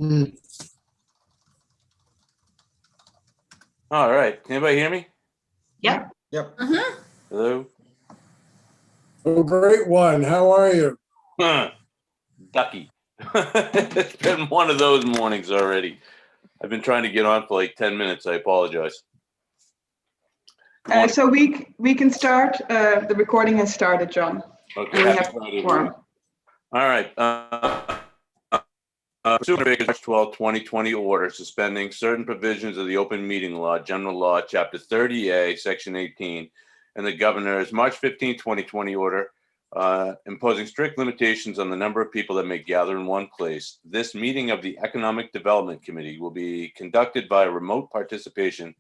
Mm. All right. Anybody hear me? Yep. Yep. Hello? Oh, great one. How are you? Ducky. It's been one of those mornings already. I've been trying to get on for like 10 minutes. I apologize. So we can start. The recording has started, John. Okay. We Happy have Friday, quorum. everyone. All right. Pursuant to March 12, 2020 order suspending certain provisions of the open meeting law, general law, chapter 30A, section 18, and the governor's March 15, 2020 order imposing strict limitations on the number of people that may gather in one place. This meeting of the Economic Development Committee will be conducted by remote participation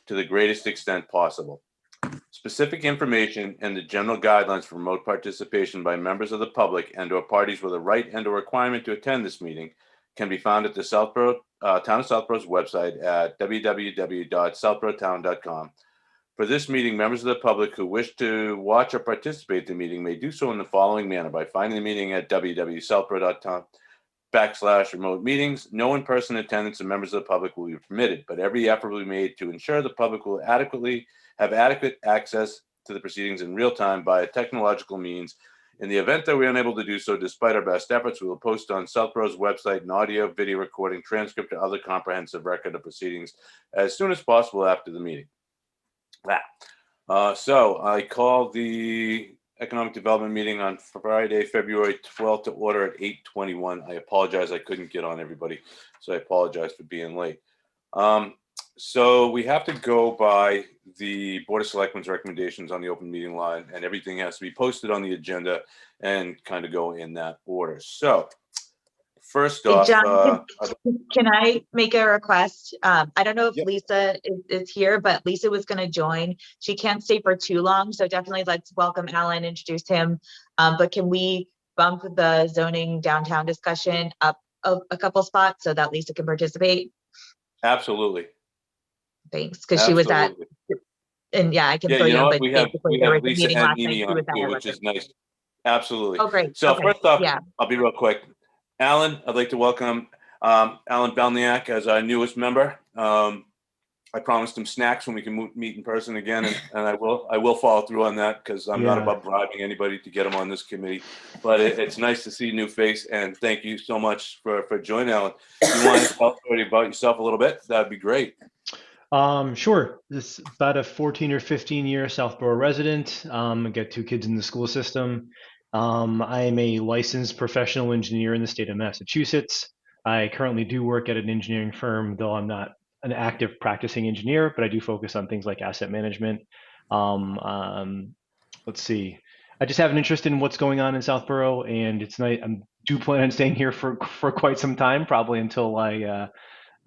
to the greatest extent possible. Specific information and the general guidelines for remote participation by members of the public and/or parties with a right and/or requirement to attend this meeting can be found at the Southborough, Town of Southborough's website at www.southboroughtown.com. For this meeting, members of the public who wish to watch or participate in the meeting may do so in the following manner: by finding the meeting at www.southborough.com/remote meetings. No in-person attendance of members of the public will be permitted, but every effort will be made to ensure the public will have adequate access to the proceedings in real time by technological means. In the event that we're unable to do so, despite our best efforts, we will post on Southborough's website an audio, video recording, transcript, or other comprehensive record of proceedings as soon as possible after the meeting. So I call the Economic Development meeting on Friday, February 12th to order at 8:21. I apologize, I couldn't get on everybody, so I apologize for being late. So we have to go by the Board of Selectmen's recommendations on the open meeting law, and everything has to be posted on the agenda and kind of go in that order. So first Hey, off, John, can I make a request? I don't know if Yep. Lisa is here, but Lisa was going to join. She can't stay for too long, so definitely let's welcome Alan, introduce him. But can we bump the zoning downtown discussion up a couple spots so that Lisa can participate? absolutely. Thanks, because she was at, and yeah, I can Yeah, fill you you know in, what? but We have basically there was a Lisa meeting and last night. Mimi She on was it too, at which is nice. Absolutely. Oh, great. So Okay. first off, Yeah. I'll be real quick. Alan, I'd like to welcome Alan Belniak as our newest member. I promised him snacks when we can meet in person again, and I will follow through on that because I'm not above bribing anybody to get him on this committee. But it's nice to see a new face, and thank you so much for joining, Alan. If you want to tell everybody about yourself a little bit, that'd be great. Sure. This is about a 14 or 15 year Southborough resident. I got 2 kids in the school system. I am a licensed professional engineer in the state of Massachusetts. I currently do work at an engineering firm, though I'm not an active practicing engineer, but I do focus on things like asset management. Let's see. I just have an interest in what's going on in Southborough, and it's nice. I do plan on staying here for quite some time, probably until I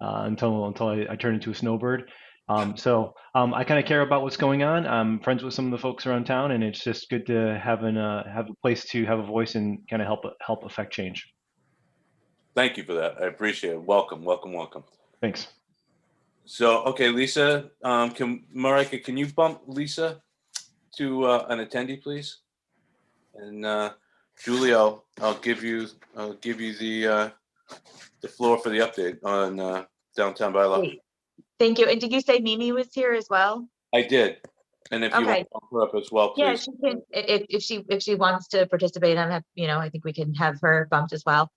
turn into a snowbird. So I kind of care about what's going on. I'm friends with some of the folks around town, and it's just good to have a place to have a voice and kind of help affect change. Thank you for that. I appreciate it. Welcome. Thanks. So, okay, Lisa, Marika, can you bump Lisa to an attendee, please? And Julie, I'll give you the floor for the update on downtown bylaw. Great. Thank you. And did you say Mimi was here as well? I did, and if you want to bump her up as well, please. Yeah, she can. If she wants to participate, I think we can have her bumped as well.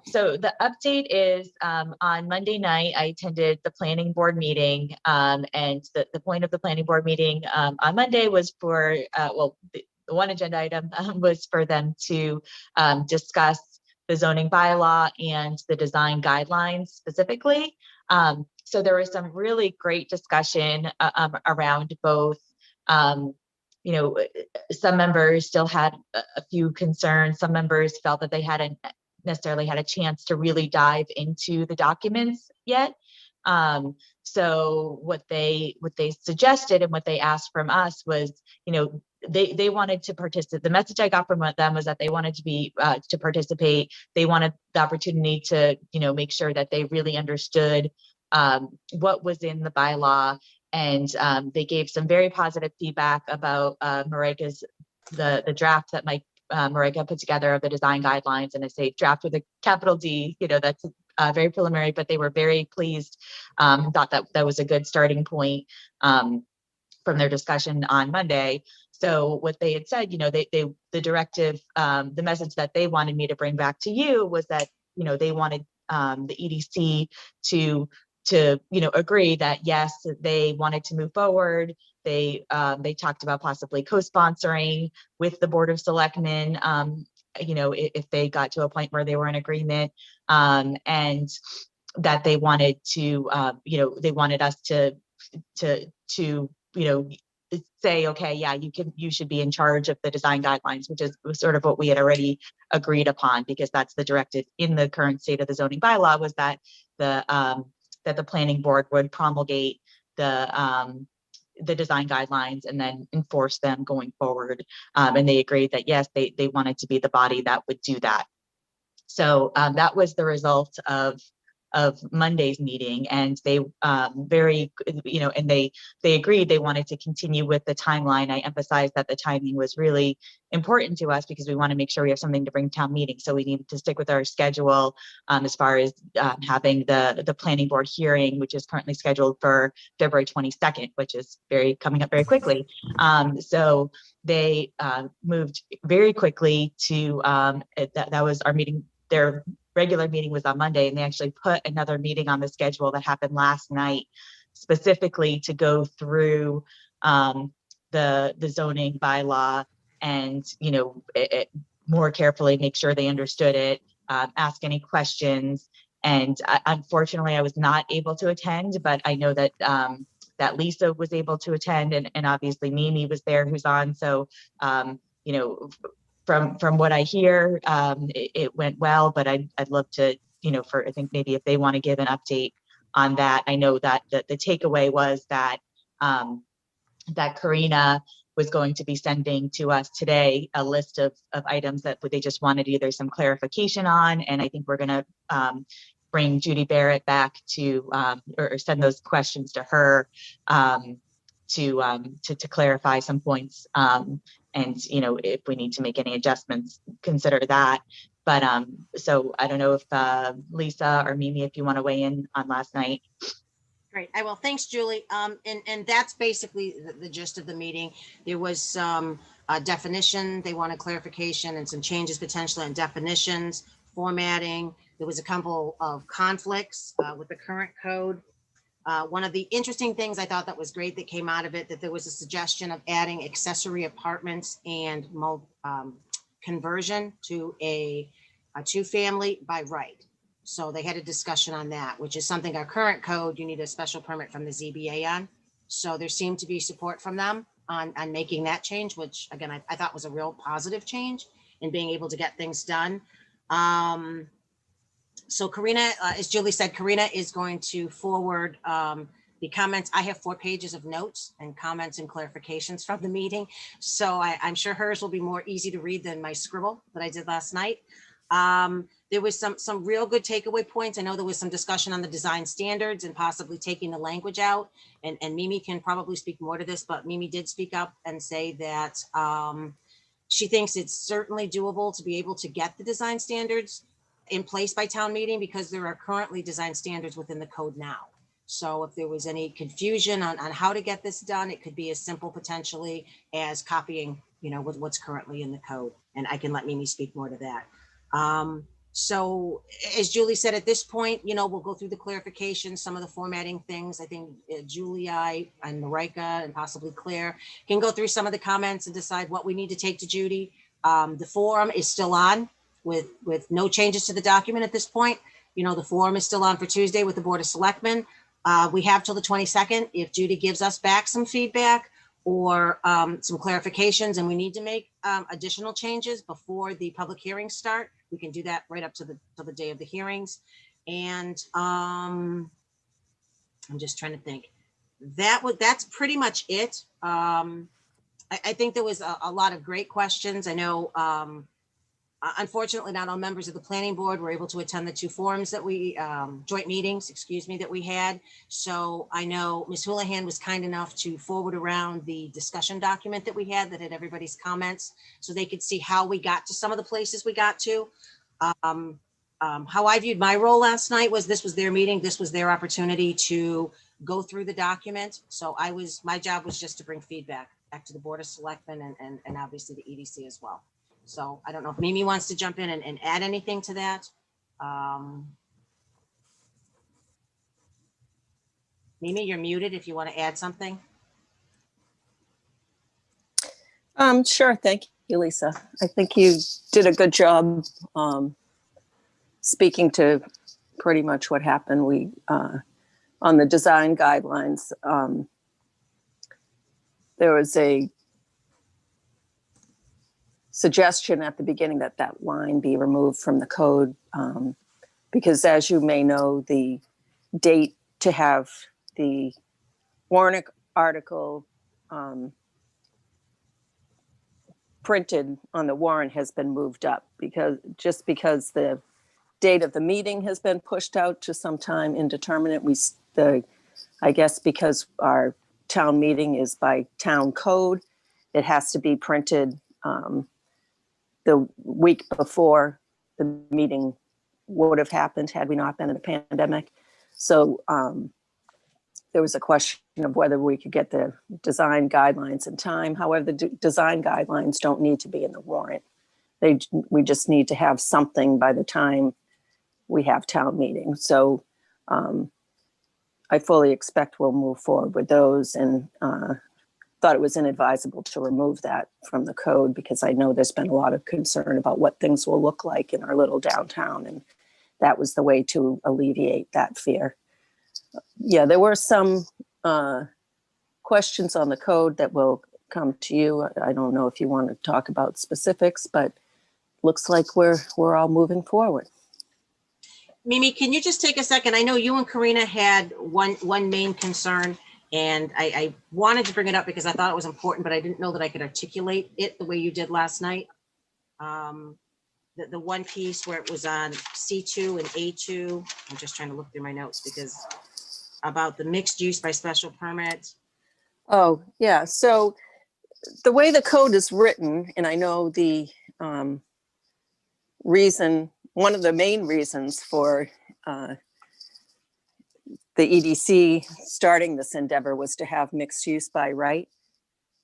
So the update is on Monday night, I attended the planning board meeting, and the point of the planning board meeting on Monday was for, the one agenda item was for them to discuss the zoning bylaw and the design guidelines specifically. So there was some really great discussion around both. Some members still had a few concerns. Some members felt that they hadn't necessarily had a chance to really dive into the documents yet. So what they suggested and what they asked from us was, they wanted to participate. The message I got from them was that they wanted to participate. They wanted the opportunity to, make sure that they really understood what was in the bylaw. And they gave some very positive feedback about Marika's the draft that Mike Marika put together of the design guidelines, and I say draft with a capital D, that's very preliminary, but they were very pleased, thought that that was a good starting point from their discussion on Monday. So what they had said, the directive, the message that they wanted me to bring back to you was that, they wanted the EDC to agree that yes, they wanted to move forward. They talked about possibly co-sponsoring with the Board of Selectmen, if they got to a point where they were in agreement, and that they wanted to, they wanted us to say, okay, yeah, you should be in charge of the design guidelines, which is sort of what we had already agreed upon, because that's the directive in the current state of the zoning bylaw, was that the planning board would promulgate the design guidelines and then enforce them going forward. And they agreed that yes, they wanted to be the body that would do that. So that was the result of Monday's meeting, and they and they agreed they wanted to continue with the timeline. I emphasized that the timing was really important to us because we want to make sure we have something to bring to town meeting. So we needed to stick with our schedule as far as having the planning board hearing, which is currently scheduled for February 22nd, which is coming up very quickly. So they moved very quickly to that was our meeting. Their regular meeting was on Monday, and they actually put another meeting on the schedule that happened last night, specifically to go through the zoning bylaw and more carefully, make sure they understood it, ask any questions. And unfortunately, I was not able to attend, but I know that that Lisa was able to attend, and obviously Mimi was there, who's on. So from what I hear, it went well, but I'd love to, I think maybe if they want to give an update on that. I know that the takeaway was that that Karina was going to be sending to us today a list of items that they just wanted either some clarification on, and I think we're going to bring Judy Barrett back to or send those questions to her to clarify some points. And if we need to make any adjustments, consider that. But so I don't know if Lisa or Mimi, if you want to weigh in on last night. Great, I will. Thanks, Julie. And that's basically the gist of the meeting. There was some definition. They wanted clarification and some changes potentially in definitions, formatting. There was a couple of conflicts with the current code. One of the interesting things I thought that was great that came out of it, that there was a suggestion of adding accessory apartments and conversion to a two-family by right. So they had a discussion on that, which is something our current code, you need a special permit from the ZBA on. So there seemed to be support from them on making that change, which again, I thought was a real positive change in being able to get things done. So Karina, as Julie said, Karina is going to forward the comments. I have 4 pages of notes and comments and clarifications from the meeting. So I'm sure hers will be more easy to read than my scribble that I did last night. There was some real good takeaway points. I know there was some discussion on the design standards and possibly taking the language out. And Mimi can probably speak more to this, but Mimi did speak up and say that she thinks it's certainly doable to be able to get the design standards in place by town meeting, because there are currently design standards within the code now. So if there was any confusion on how to get this done, it could be as simple potentially as copying, with what's currently in the code. And I can let Mimi speak more to that. So as Julie said, at this point, we'll go through the clarification, some of the formatting things. I think Julie, I, and Marika, and possibly Claire can go through some of the comments and decide what we need to take to Judy. The forum is still on with no changes to the document at this point. The forum is still on for Tuesday with the Board of Selectmen. We have till the 22nd. If Judy gives us back some feedback or some clarifications and we need to make additional changes before the public hearings start, we can do that right up to the day of the hearings. And I'm just trying to think. That's pretty much it. I think there was a lot of great questions. I know Unfortunately, not all members of the planning board were able to attend the two forums that we, joint meetings, excuse me, that we had. So I know Ms. Houlihan was kind enough to forward around the discussion document that we had that had everybody's comments, so they could see how we got to some of the places we got to. How I viewed my role last night was this was their meeting. This was their opportunity to go through the document. So my job was just to bring feedback back to the Board of Selectmen and obviously the EDC as well. So I don't know if Mimi wants to jump in and add anything to that. Mimi, you're muted if you want to add something. Sure. Thank you, Lisa. I think you did a good job speaking to pretty much what happened. We on the design guidelines, there was a suggestion at the beginning that that line be removed from the code because, as you may know, the date to have the warrant article printed on the warrant has been moved up because the date of the meeting has been pushed out to some time indeterminate. I guess because our town meeting is by town code, it has to be printed the week before the meeting would have happened had we not been in a pandemic. So there was a question of whether we could get the design guidelines in time. However, the design guidelines don't need to be in the warrant. We just need to have something by the time we have town meeting. So I fully expect we'll move forward with those, and thought it was inadvisable to remove that from the code because I know there's been a lot of concern about what things will look like in our little downtown, and that was the way to alleviate that fear. Yeah, there were some questions on the code that will come to you. I don't know if you want to talk about specifics, but looks like we're all moving forward. Mimi, can you just take a second? I know you and Karina had one main concern, and I wanted to bring it up because I thought it was important, but I didn't know that I could articulate it the way you did last night. The one piece where it was on C2 and A2, I'm just trying to look through my notes because about the mixed use by special permit. Oh, yeah. So the way the code is written, and I know the one of the main reasons for the EDC starting this endeavor was to have mixed use by right.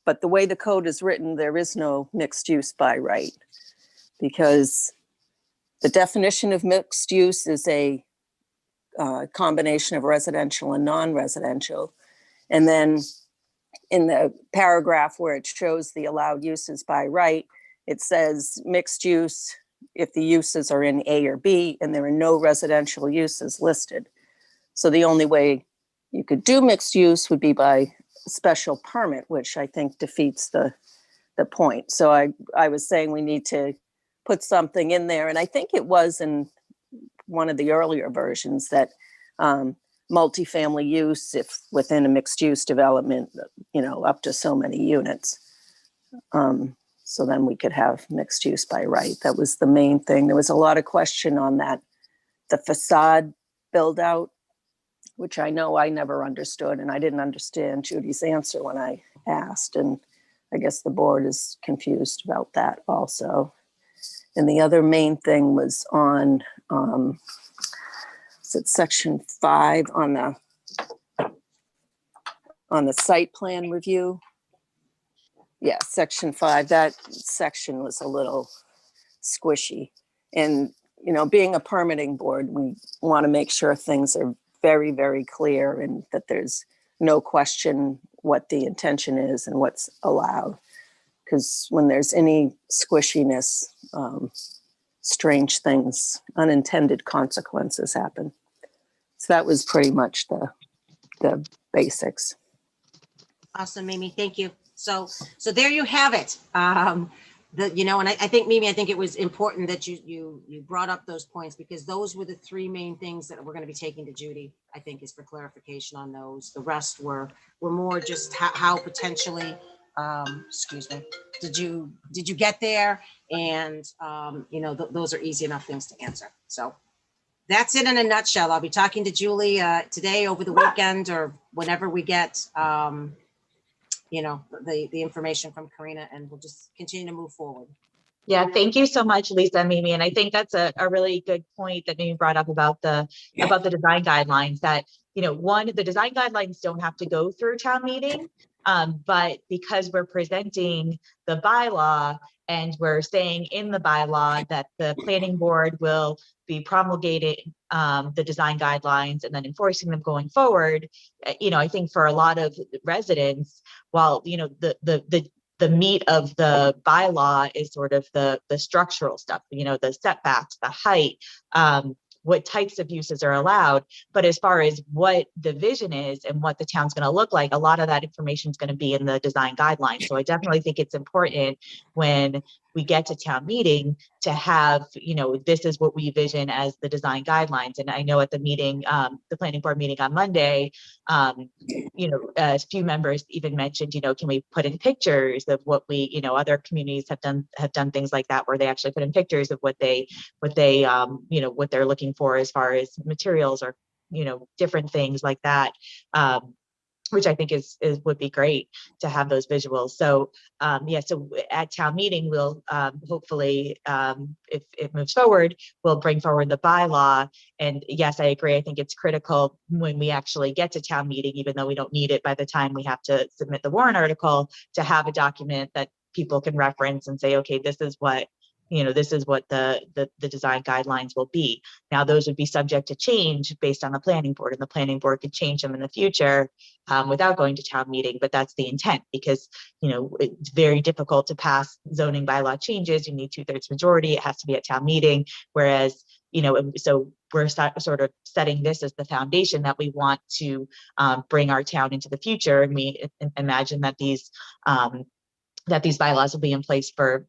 But the way the code is written, there is no mixed use by right, because the definition of mixed use is a combination of residential and non-residential. And then in the paragraph where it shows the allowed uses by right, it says mixed use if the uses are in A or B and there are no residential uses listed. So the only way you could do mixed use would be by special permit, which I think defeats the point. So I was saying we need to put something in there, and I think it was in one of the earlier versions that multifamily use, if within a mixed use development, up to so many units. So then we could have mixed use by right. That was the main thing. There was a lot of question on that, the facade build out, which I know I never understood, and I didn't understand Judy's answer when I asked. And I guess the board is confused about that also. And the other main thing was on, is it section 5 on the site plan review? Yeah, section 5, that section was a little squishy. And, being a permitting board, we want to make sure things are very, very clear and that there's no question what the intention is and what's allowed. Because when there's any squishiness, strange things, unintended consequences happen. So that was pretty much the basics. Awesome, Mimi, thank you. So there you have it. And I think, Mimi, I think it was important that you brought up those points, because those were the three main things that we're going to be taking to Judy, I think, is for clarification on those. The rest were more just how potentially excuse me, did you get there? And, those are easy enough things to answer. So that's it in a nutshell. I'll be talking to Julie today, over the weekend, or whenever we get, the information from Karina, and we'll just continue to move forward. Yeah, thank you so much, Lisa and Mimi. And I think that's a really good point that Mimi brought up about the design guidelines, that, the design guidelines don't have to go through town meeting. But because we're presenting the bylaw and we're saying in the bylaw that the planning board will be promulgating the design guidelines and then enforcing them going forward, I think for a lot of residents, while, the meat of the bylaw is sort of the structural stuff, the setbacks, the height, what types of uses are allowed. But as far as what the vision is and what the town's going to look like, a lot of that information is going to be in the design guidelines. So I definitely think it's important when we get to town meeting to have, this is what we vision as the design guidelines. And I know at the meeting, the planning board meeting on Monday, a few members even mentioned, can we put in pictures of what we, other communities have done things like that, where they actually put in pictures of what they're looking for as far as materials or, different things like that. Which I think would be great to have those visuals. So so at town meeting, we'll hopefully, if it moves forward, we'll bring forward the bylaw. And yes, I agree. I think it's critical when we actually get to town meeting, even though we don't need it by the time we have to submit the warrant article, to have a document that people can reference and say, okay, this is what the design guidelines will be. Now, those would be subject to change based on the planning board, and the planning board could change them in the future without going to town meeting. But that's the intent, because, it's very difficult to pass zoning bylaw changes. You need 2/3 majority. It has to be at town meeting. Whereas, so we're sort of setting this as the foundation that we want to bring our town into the future. And we imagine that these bylaws will be in place for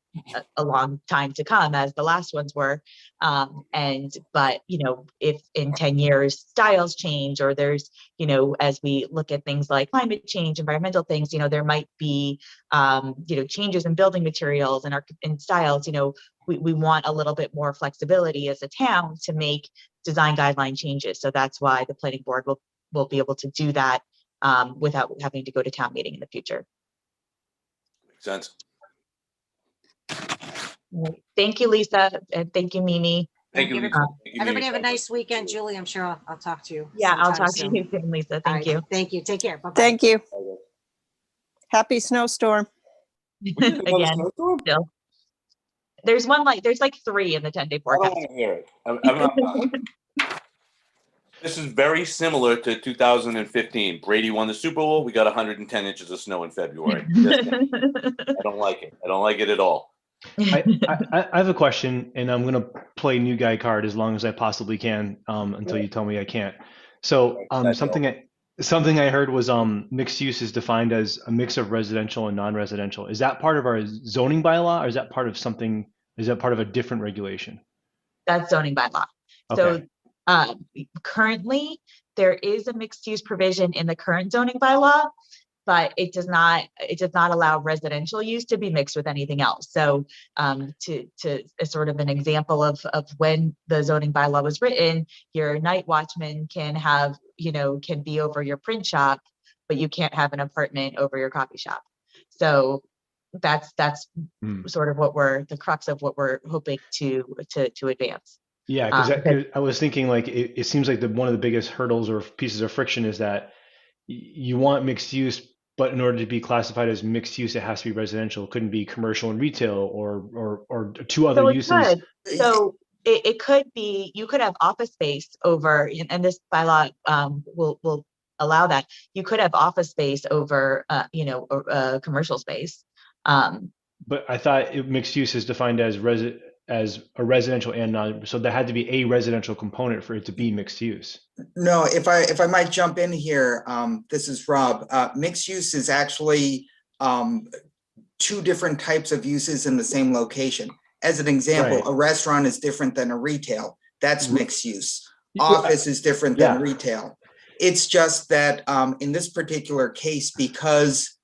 a long time to come, as the last ones were. But if in 10 years styles change, or there's, as we look at things like climate change, environmental things, there might be, changes in building materials and styles. We want a little bit more flexibility as a town to make design guideline changes. So that's why the planning board will be able to do that without having to go to town meeting in the future. Sense. Thank you, Lisa, and thank you, Mimi. Thank you. Everybody. Thank you, Everybody Mimi. have a nice weekend. Julie, I'm sure I'll talk to you. Yeah, I'll sometime talk to you soon, Lisa. All Thank right, you. Thank you. Take care. Bye-bye. Thank you. Happy snowstorm. Again, still. There's like 3 in the 10-day I don't forecast. want to hear it. This is very similar to 2015. Brady won the Super Bowl. We got 110 inches of snow in February. I don't like it. I don't like it at all. I have a question, and I'm going to play new guy card as long as I possibly can until you tell me I can't. So something I heard was mixed use is defined as a mix of residential and non-residential. Is that part of our zoning bylaw, or is that part of something? Is that part of a different regulation? That's zoning bylaw. Okay. So currently there is a mixed use provision in the current zoning bylaw, but it does not allow residential use to be mixed with anything else. So to as sort of an example of when the zoning bylaw was written, your night watchman can have, can be over your print shop, but you can't have an apartment over your coffee shop. So that's sort of the crux of what we're hoping to advance. Yeah, because I was thinking, like, it seems like one of the biggest hurdles or pieces of friction is that you want mixed use, but in order to be classified as mixed use, it has to be residential. It couldn't be commercial and retail or 2 other uses. So it could be, you could have office space over, and this bylaw will allow that. You could have office space over, commercial space. But I thought mixed use is defined as a residential and non, so there had to be a residential component for it to be mixed use. No, if I might jump in here, this is Rob. Mixed use is actually 2 different types of uses in the same location. As an example, Right. A restaurant is different than a retail. That's mixed use. Office is different than retail. It's just that in this particular case, because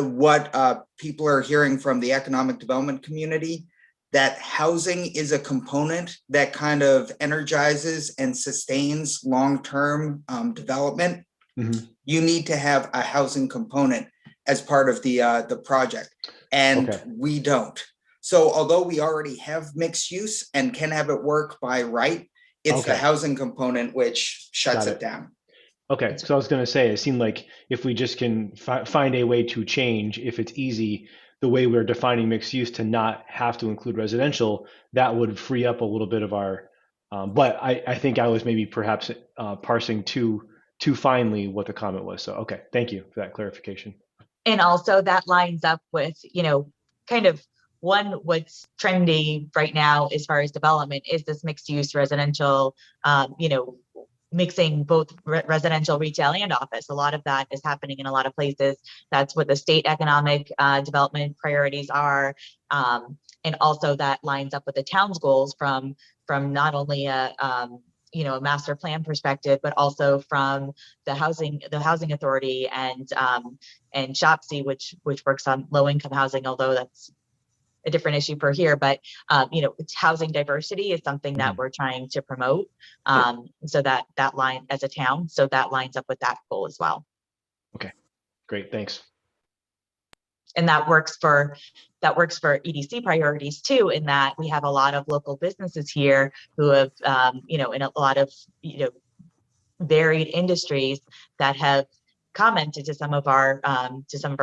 what people are hearing from the economic development community, that housing is a component that kind of energizes and sustains long-term development. Mhm. You need to have a housing component as part of the project, and Okay. we don't. So although we already have mixed use and can have it work by right, it's the Okay. housing component which shuts Got it it. down. Okay, so I was going to say, it seemed like if we just can find a way to change, if it's easy, the way we're defining mixed use to not have to include residential, that would free up a little bit of our. But I think I was maybe perhaps parsing too finely what the comment was. So okay, thank you for that clarification. And also that lines up with, kind of what's trendy right now as far as development is this mixed use residential, mixing both residential, retail, and office. A lot of that is happening in a lot of places. That's what the state economic development priorities are. And also that lines up with the town's goals from not only a master plan perspective, but also from the housing authority and SHOPC, which works on low income housing, although that's a different issue for here, but it's housing diversity is something that we're trying to promote. So that line as a town, so that lines up with that goal as well. Okay, great, thanks. And that works for EDC priorities too, in that we have a lot of local businesses here who have, in a lot of, varied industries that have commented to some of our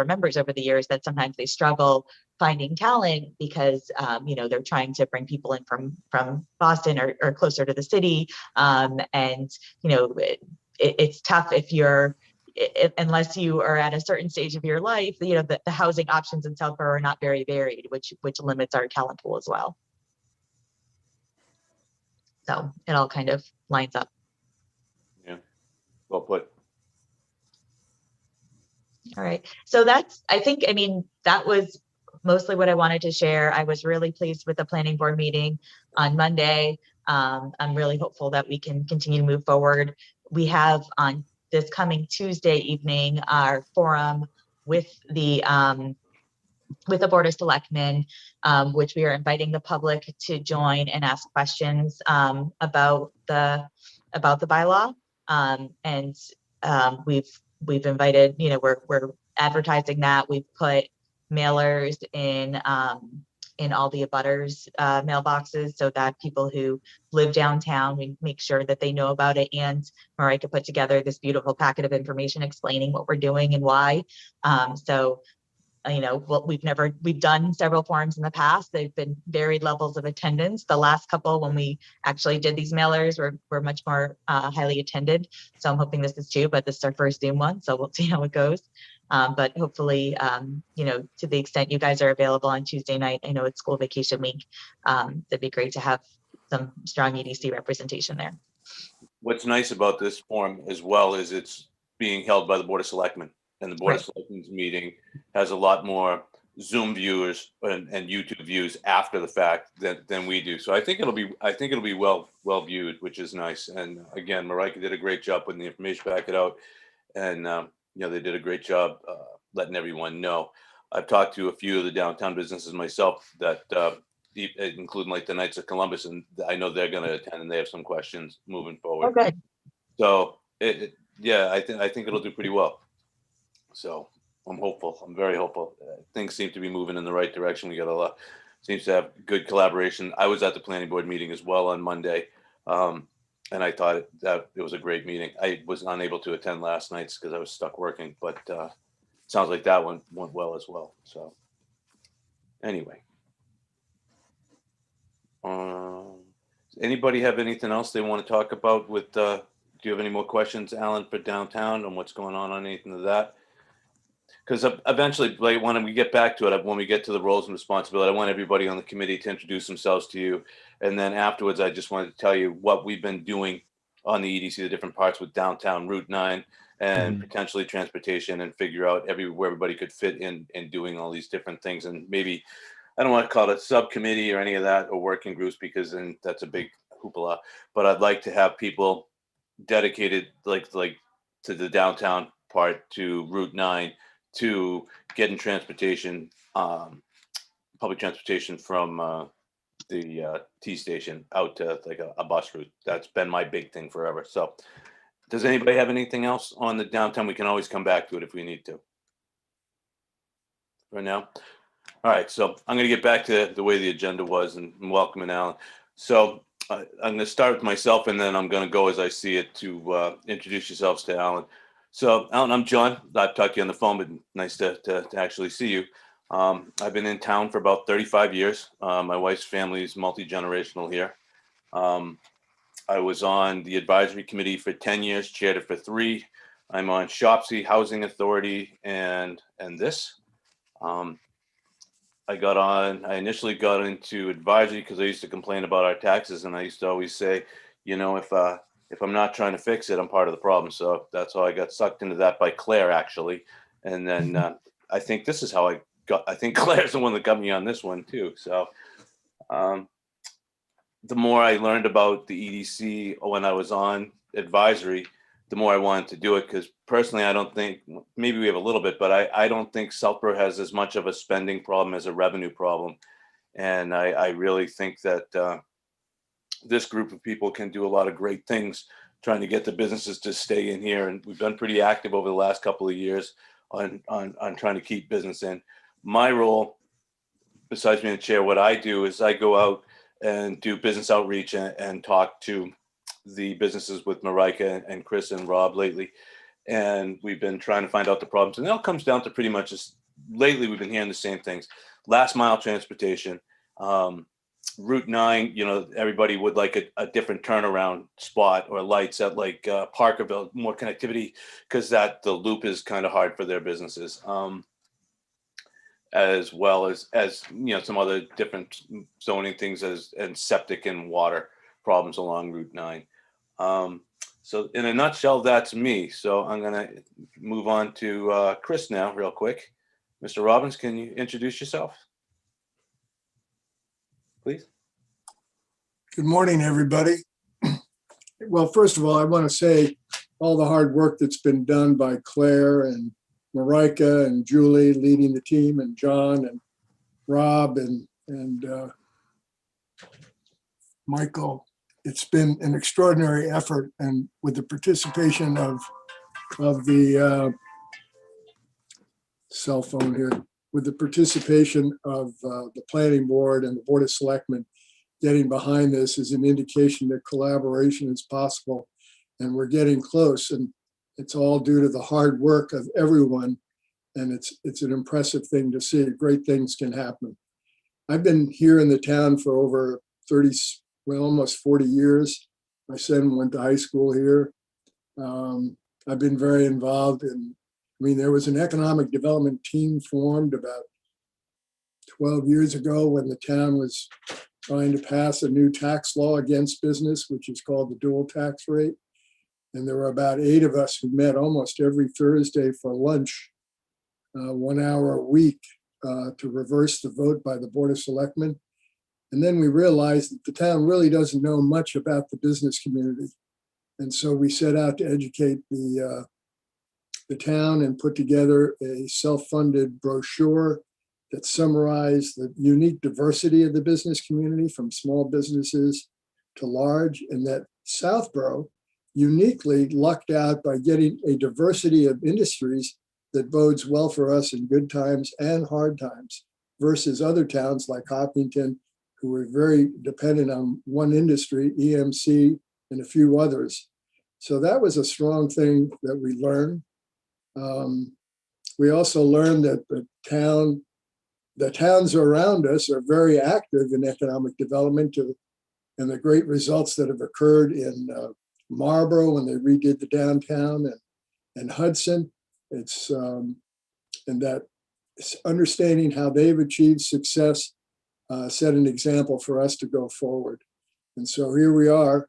members over the years that sometimes they struggle finding talent because they're trying to bring people in from Boston or closer to the city, and it's tough if you're unless you are at a certain stage of your life. The housing options in Southborough are not very varied, which limits our talent pool as well. So it all kind of lines up. Yeah, well put. All right. So that was mostly what I wanted to share. I was really pleased with the planning board meeting on Monday. I'm really hopeful that we can continue to move forward. We have on this coming Tuesday evening our forum with the Board of Selectmen, which we are inviting the public to join and ask questions about the bylaw. We've invited, we're advertising that. We've put mailers in all the abutters mailboxes so that people who live downtown, we make sure that they know about it. And Marika put together this beautiful packet of information explaining what we're doing and why. We've done several forums in the past. They've been varied levels of attendance. The last couple, when we actually did these mailers, were much more highly attended. So I'm hoping this is too, but this is our first Zoom one, so we'll see how it goes. But hopefully, to the extent you guys are available on Tuesday night, I know it's school vacation week. It'd be great to have some strong EDC representation there. What's nice about this forum as well is it's being held by the Board of Selectmen. And the Board of Selectmen's meeting has a lot more Zoom viewers and YouTube views after the fact than we do. So I think it'll be well viewed, which is nice. And again, Marika did a great job putting the information back it out, and they did a great job letting everyone know. I've talked to a few of the downtown businesses myself that including like the Knights of Columbus, and I know they're going to attend and they have some questions moving forward. Okay. So I think it'll do pretty well. So I'm hopeful. I'm very hopeful. Things seem to be moving in the right direction. We got seems to have good collaboration. I was at the planning board meeting as well on Monday, and I thought that it was a great meeting. I was unable to attend last night's because I was stuck working, but sounds like that one went well as well. So anyway, anybody have anything else they want to talk about with? Do you have any more questions, Alan, for downtown and what's going on anything of that? Because eventually, like when we get back to it, when we get to the roles and responsibility, I want everybody on the committee to introduce themselves to you. And then afterwards, I just wanted to tell you what we've been doing on the EDC, the different parts with downtown Route 9 and potentially transportation, and figure out where everybody could fit in doing all these different things. And maybe, I don't want to call it subcommittee or any of that or working groups, because then that's a big hoopla. But I'd like to have people dedicated like to the downtown part, to Route 9, to getting transportation, public transportation from the T station out to like a bus route. That's been my big thing forever. So does anybody have anything else on the downtown? We can always come back to it if we need to. For now. All right, so I'm going to get back to the way the agenda was and welcoming Alan. So I'm going to start with myself, and then I'm going to go as I see it to introduce yourselves to Alan. So Alan, I'm John. I've talked to you on the phone, but nice to actually see you. I've been in town for about 35 years. My wife's family is multi-generational here. I was on the advisory committee for 10 years, chaired it for 3. I'm on Shopsy Housing Authority and this. I initially got into advisory because I used to complain about our taxes, and I used to always say, you know, if I'm not trying to fix it, I'm part of the problem. So that's how I got sucked into that by Claire, actually. And then I think this is how I think Claire's the one that got me on this one too. So the more I learned about the EDC when I was on advisory, the more I wanted to do it, because personally, I don't think, maybe we have a little bit, but I don't think Southborough has as much of a spending problem as a revenue problem. And I really think that this group of people can do a lot of great things trying to get the businesses to stay in here. And we've been pretty active over the last couple of years on trying to keep business in. My role, besides being the chair, what I do is I go out and do business outreach and talk to the businesses with Marika and Chris and Rob lately. And we've been trying to find out the problems. And it all comes down to pretty much just, lately we've been hearing the same things. Last mile transportation, Route 9, you know, everybody would like a different turnaround spot or lights at like Parkerville, more connectivity, because the loop is kind of hard for their businesses. As well as you know, some other different zoning things and septic and water problems along Route 9. So in a nutshell, that's me. So I'm going to move on to Chris now real quick. Mr. Robbins, can you introduce yourself, please? Good morning, everybody. Well, first of all, I want to say all the hard work that's been done by Claire and Marika and Julie leading the team, and John and Rob and Michael. It's been an extraordinary effort, and with the participation of the cell phone here, with the participation of the planning board and the board of selectmen getting behind this is an indication that collaboration is possible, and we're getting close. And it's all due to the hard work of everyone, and it's an impressive thing to see. Great things can happen. I've been here in the town for over almost 40 years. My son went to high school here. I've been very involved there was an economic development team formed about 12 years ago when the town was trying to pass a new tax law against business, which is called the dual tax rate. And there were about 8 of us who met almost every Thursday for lunch, 1 hour a week, to reverse the vote by the Board of Selectmen. And then we realized that the town really doesn't know much about the business community. And so we set out to educate the town and put together a self-funded brochure that summarized the unique diversity of the business community, from small businesses to large, and that Southborough uniquely lucked out by getting a diversity of industries that bodes well for us in good times and hard times, versus other towns like Hopkinton, who were very dependent on one industry, EMC, and a few others. So that was a strong thing that we learned. We also learned that the towns around us are very active in economic development, and the great results that have occurred in Marlborough when they redid the downtown, and Hudson. It's and that understanding how they've achieved success set an example for us to go forward. And so here we are.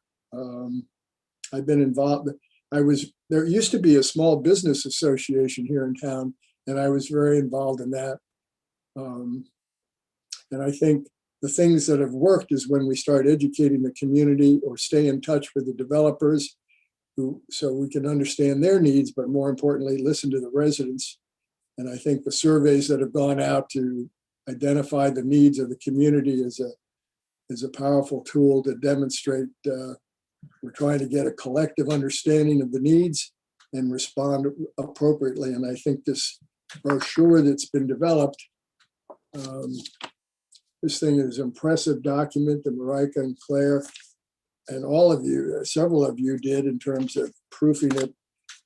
I've been involved. There used to be a small business association here in town, and I was very involved in that. And I think the things that have worked is when we start educating the community or stay in touch with the developers, so we can understand their needs, but more importantly, listen to the residents. And I think the surveys that have gone out to identify the needs of the community is a powerful tool to demonstrate we're trying to get a collective understanding of the needs and respond appropriately. And I think this brochure that's been developed, this thing is an impressive document that Marika and Claire and all of you, several of you did in terms of proofing it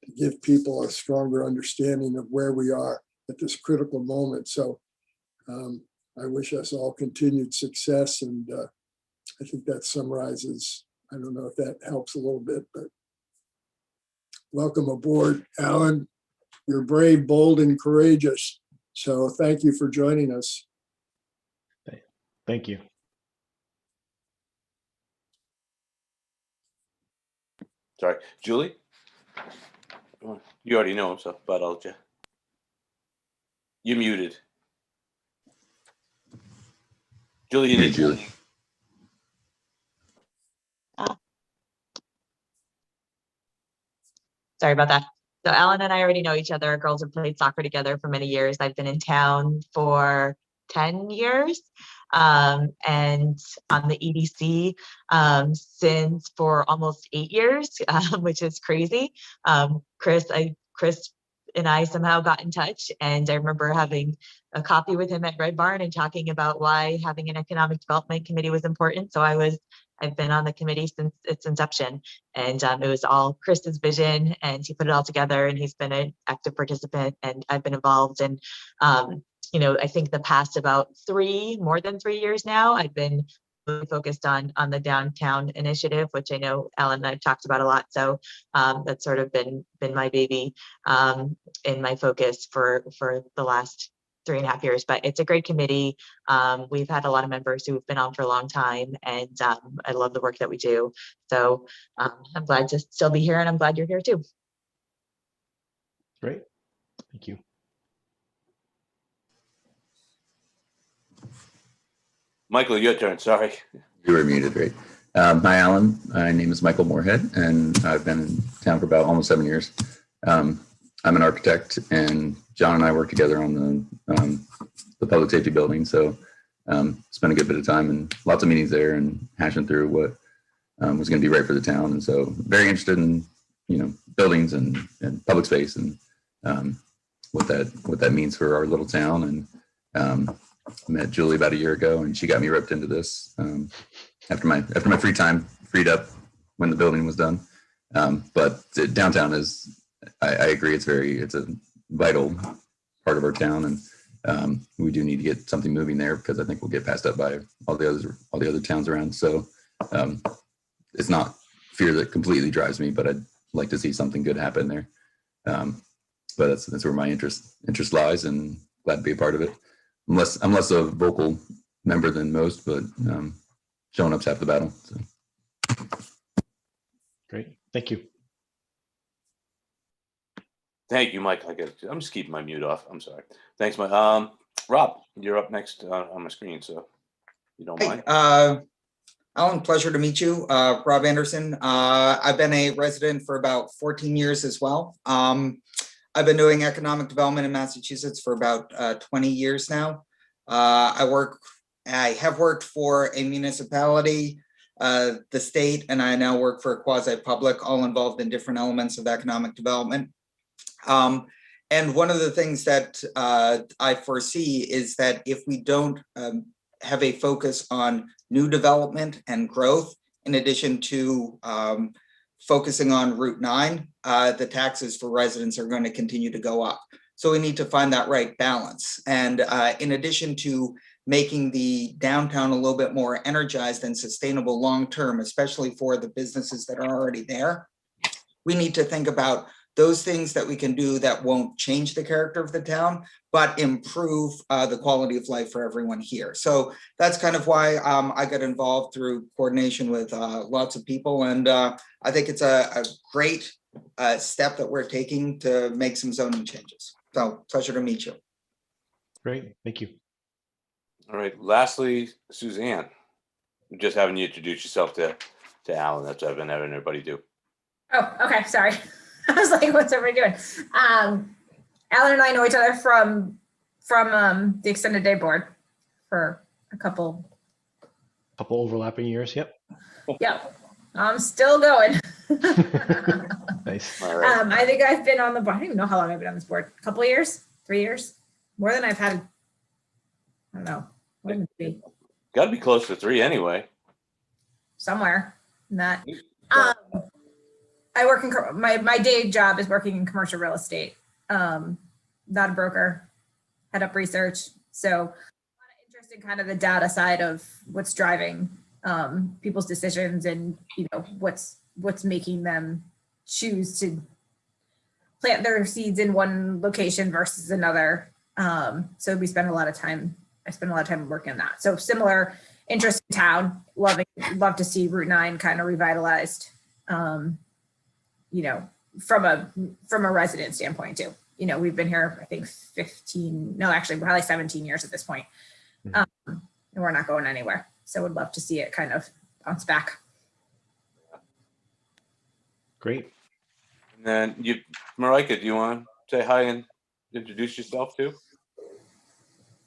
to give people a stronger understanding of where we are at this critical moment. So I wish us all continued success. And I think that summarizes, I don't know if that helps a little bit, but welcome aboard, Alan. You're brave, bold, and courageous. So thank you for joining us. Thank you. Sorry, Julie? You already know him, so, but I'll just. You're muted. Julie, you Hey, need Julie. Sorry about that. So Alan and I already know each other. Our girls have played soccer together for many years. I've been in town for 10 years and on the EDC since for almost 8 years, which is crazy. Chris and I somehow got in touch, and I remember having a coffee with him at Red Barn and talking about why having an economic development committee was important. So I've been on the committee since its inception, and it was all Chris's vision, and he put it all together, and he's been an active participant, and I've been involved. And I think the past about more than 3 years now, I've been really focused on the downtown initiative, which I know Alan and I've talked about a lot. So that's sort of been my baby in my focus for the last 3.5 years. But it's a great committee. We've had a lot of members who've been on for a long time, and I love the work that we do. So I'm glad to still be here, and I'm glad you're here too. Great. Thank you. Michael, your turn. Sorry. You were muted, right? Hi, Alan. My name is Michael Moorhead, and I've been in town for about almost 7 years. I'm an architect, and John and I work together on the public safety building. So spent a good bit of time and lots of meetings there and hashing through what was going to be right for the town. And so very interested in, buildings and public space and what that means for our little town. And met Julie about a year ago, and she got me roped into this after my free time freed up when the building was done. But downtown is, I agree, it's a vital part of our town, and we do need to get something moving there because I think we'll get passed up by all the other towns around. So it's not fear that completely drives me, but I'd like to see something good happen there. But that's where my interest lies, and glad to be a part of it. I'm less a vocal member than most, but showing up's half the battle. So. Great. Thank you. Thank you, Mike. I'm just keeping my mute off. I'm sorry. Thanks, Mike. Rob, you're up next on my screen, so you don't mind. Alan, pleasure to meet you. Rob Anderson. I've been a resident for about 14 years as well. I've been doing economic development in Massachusetts for about 20 years now. I have worked for a municipality, the state, and I now work for a quasi-public, all involved in different elements of economic development. And one of the things that I foresee is that if we don't have a focus on new development and growth, in addition to focusing on Route 9, the taxes for residents are going to continue to go up. So we need to find that right balance. And in addition to making the downtown a little bit more energized and sustainable long-term, especially for the businesses that are already there, we need to think about those things that we can do that won't change the character of the town, but improve the quality of life for everyone here. So that's kind of why I got involved through coordination with lots of people. And I think it's a great step that we're taking to make some zoning changes. So pleasure to meet you. Great. Thank you. All right. Lastly, Suzanne, I'm just having you introduce yourself to Alan. That's what I've been having everybody do. Oh, okay. Sorry. I was like, what's everybody doing? Alan and I know each other from the extended day board for a couple. Overlapping years. Yep. Yep, I'm still going. Nice. All right. I think I've been on the board. I don't even know how long I've been on this board. A couple of years, 3 years, more than I've had. I don't know. What would it be? Got to be close to 3 anyway. Somewhere in that. I work in my day job is working in commercial real estate. Not a broker, head up research. So a lot of interest in kind of the data side of what's driving people's decisions and what's making them choose to plant their seeds in one location versus another. So I spend a lot of time working on that. So similar interest in town, love to see Route 9 kind of revitalized, from a resident standpoint too. We've been here, I think probably 17 years at this point. And we're not going anywhere. So would love to see it kind of bounce back. Great. And then Marika, do you want to say hi and introduce yourself too?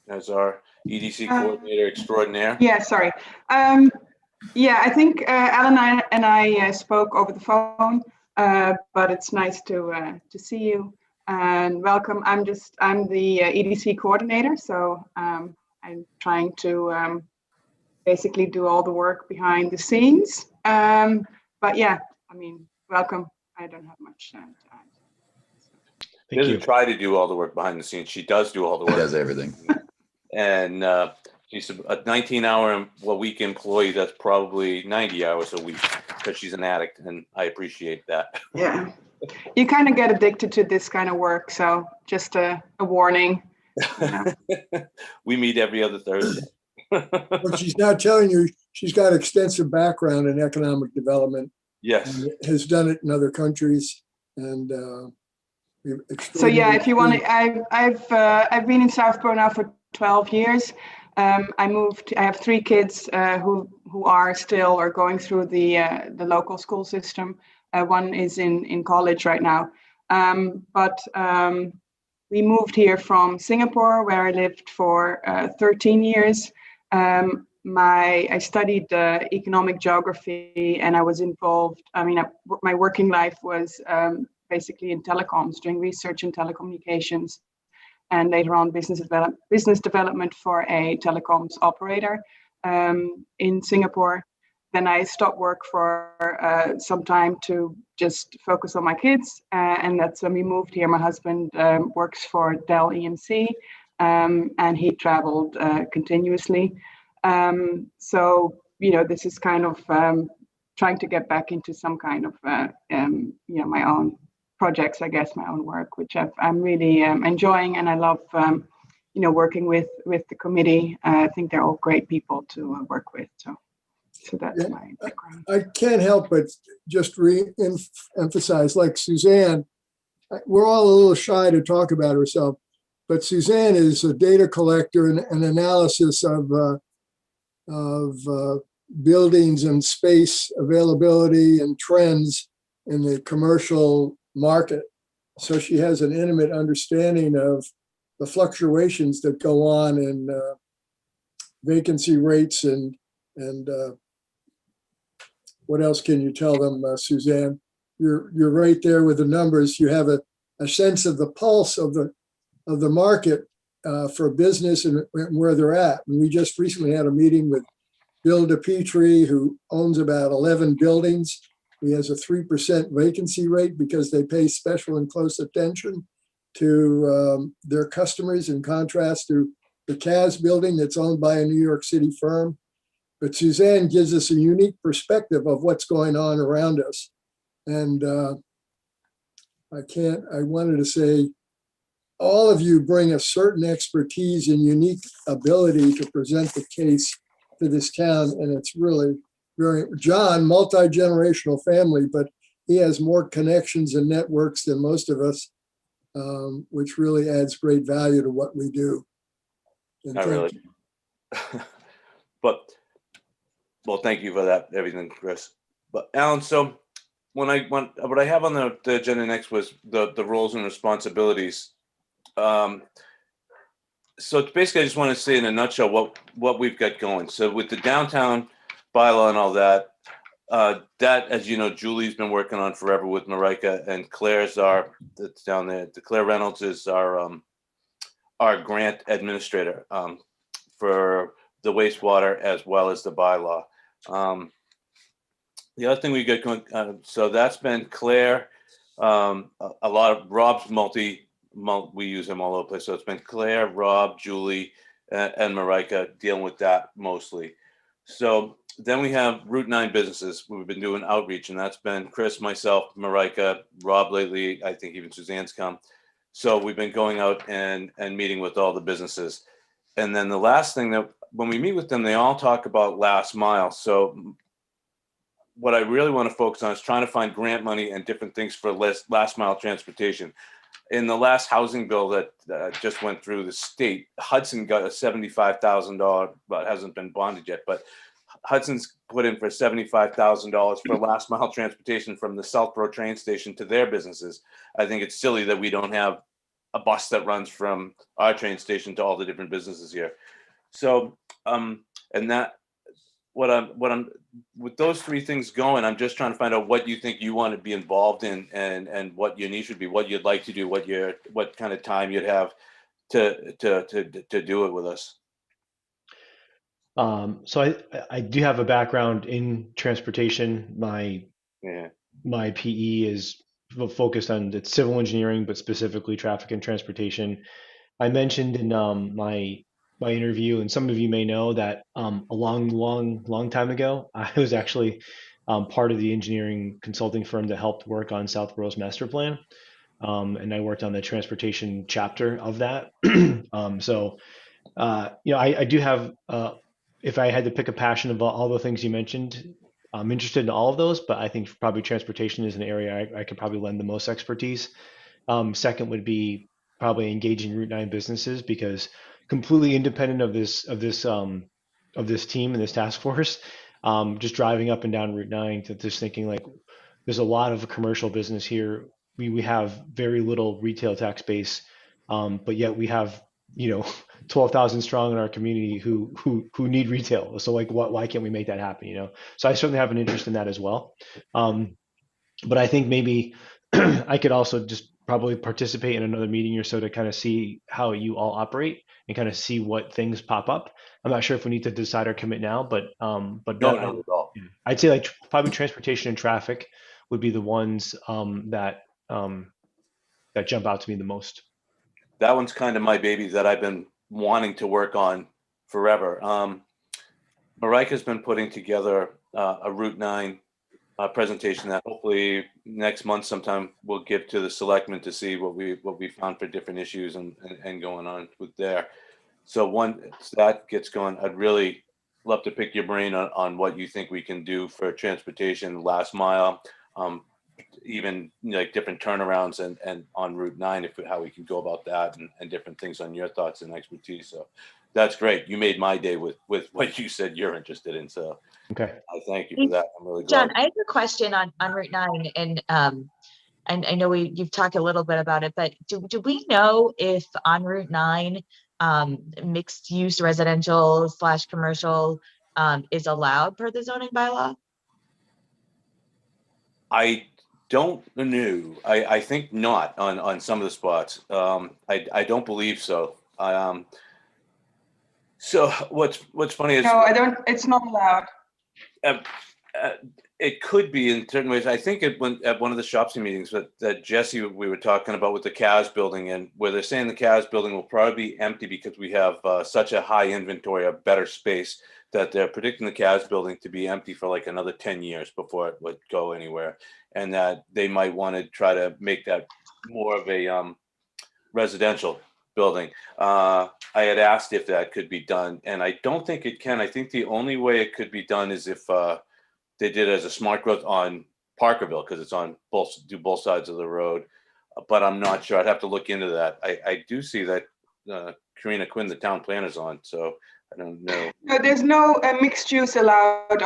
As our EDC coordinator extraordinaire. Yeah, sorry. Yeah, I think Alan and I spoke over the phone, but it's nice to see you and welcome. I'm the EDC coordinator, so I'm trying to basically do all the work behind the scenes. But yeah, I mean, welcome. I don't have much to add. She doesn't try to do all the work behind the scenes. She does do all the work. He does everything. And she's a 19-hour a week employee. That's probably 90 hours a week because she's an addict, and I appreciate that. Yeah, you kind of get addicted to this kind of work, so just a warning. We meet every other Thursday. But she's not telling you she's got extensive background in economic development. Yes. And has done it in other countries. And so yeah, if you want to, I've been in Southborough now for 12 years. I moved. I have 3 kids who are still or going through the local school system. One is in college right now. But we moved here from Singapore, where I lived for 13 years. I studied economic geography, and I was involved. I mean, my working life was basically in telecoms, doing research in telecommunications, and later on business development for a telecoms operator in Singapore. Then I stopped work for some time to just focus on my kids, and that's when we moved here. My husband works for Dell EMC, and he traveled continuously. So, this is kind of trying to get back into some kind of, my own projects, I guess, my own work, which I'm really enjoying, and I love, working with the committee. I think they're all great people to work with. So that's my background. I can't help but just re-emphasize, like Suzanne, we're all a little shy to talk about herself, but Suzanne is a data collector and an analysis of buildings and space availability and trends in the commercial market. So she has an intimate understanding of the fluctuations that go on in vacancy rates and what else can you tell them, Suzanne? You're right there with the numbers. You have a sense of the pulse of the market for business and where they're at. And we just recently had a meeting with Bill DePietri, who owns about 11 buildings. He has a 3% vacancy rate because they pay special and close attention to their customers, in contrast to the Kaz building that's owned by a New York City firm. But Suzanne gives us a unique perspective of what's going on around us. And I wanted to say, all of you bring a certain expertise and unique ability to present the case for this town. And it's really John, multi-generational family, but he has more connections and networks than most of us, which really adds great value to what we do. And Not really. Well, thank you for that, everything, Chris. But Alan, so what I have on the agenda next was the roles and responsibilities So it's basically, I just want to say in a nutshell what we've got going. So with the downtown bylaw and all that, that, as you know, Julie's been working on forever with Marika, and Claire's that's down there. Claire Reynolds is our grant administrator for the wastewater as well as the bylaw. The other thing we got going, so that's been Claire. A lot of Rob's we use him all over the place. So it's been Claire, Rob, Julie, and Marika dealing with that mostly. So then we have Route 9 businesses. We've been doing outreach, and that's been Chris, myself, Marika, Rob lately. I think even Suzanne's come. So we've been going out and meeting with all the businesses. And then the last thing, that when we meet with them, they all talk about last mile. So what I really want to focus on is trying to find grant money and different things for last mile transportation. In the last housing bill that just went through the state, Hudson got a $75,000, but hasn't been bonded yet, but Hudson's put in for $75,000 for last mile transportation from the Southborough train station to their businesses. I think it's silly that we don't have a bus that runs from our train station to all the different businesses here. So, and that, what I'm with those three things going, I'm just trying to find out what you think you want to be involved in, and what your niche would be, what you'd like to do, what kind of time you'd have to do it with us. So I do have a background in transportation. My PE is focused on it's civil engineering, but specifically traffic and transportation. I mentioned in my interview, and some of you may know that a long time ago, I was actually part of the engineering consulting firm that helped work on Southborough's master plan, and I worked on the transportation chapter of that. So I do have. If I had to pick a passion of all the things you mentioned, I'm interested in all of those, but I think probably transportation is an area I could probably lend the most expertise. Second would be probably engaging Route 9 businesses, because completely independent of this team and this task force, just driving up and down Route 9 to just thinking like there's a lot of commercial business here. We have very little retail tax base, but yet we have 12,000 strong in our community who need retail. So like, why can't we make that happen? So I certainly have an interest in that as well. But I think maybe I could also just probably participate in another meeting or so to kind of see how you all operate and kind of see what things pop up. I'm not sure if we need to decide or commit now, but no, not at all. I'd say like probably transportation and traffic would be the ones that jump out to me the most. That one's kind of my baby that I've been wanting to work on forever. Marika's been putting together a Route 9 presentation that hopefully next month sometime we'll give to the selectmen to see what we found for different issues and going on with there. So once that gets going, I'd really love to pick your brain on what you think we can do for transportation, last mile, even like different turnarounds and on Route 9, how we can go about that, and different things on your thoughts and expertise. So that's great. You made my day with what you said you're interested in. So okay, I thank you for that. I'm really glad. John, I have a question on Route 9, and I know you've talked a little bit about it, but do we know if on Route 9 mixed use residential / commercial is allowed per the zoning bylaw? I don't know. I think not on some of the spots. I don't believe so. So what's funny is No, it's not allowed. It could be in certain ways. I think at one of the SHOPSI meetings that Jesse, we were talking about with the CAS building, and where they're saying the CAS building will probably be empty because we have such a high inventory of better space, that they're predicting the CAS building to be empty for like another 10 years before it would go anywhere. And that they might want to try to make that more of a residential building. I had asked if that could be done, and I don't think it can. I think the only way it could be done is if they did it as a smart growth on Parkerville, because it's on both sides of the road. But I'm not sure. I'd have to look into that. I do see that Karina Quinn, the town planner's on, so I don't know. No, there's no mixed use allowed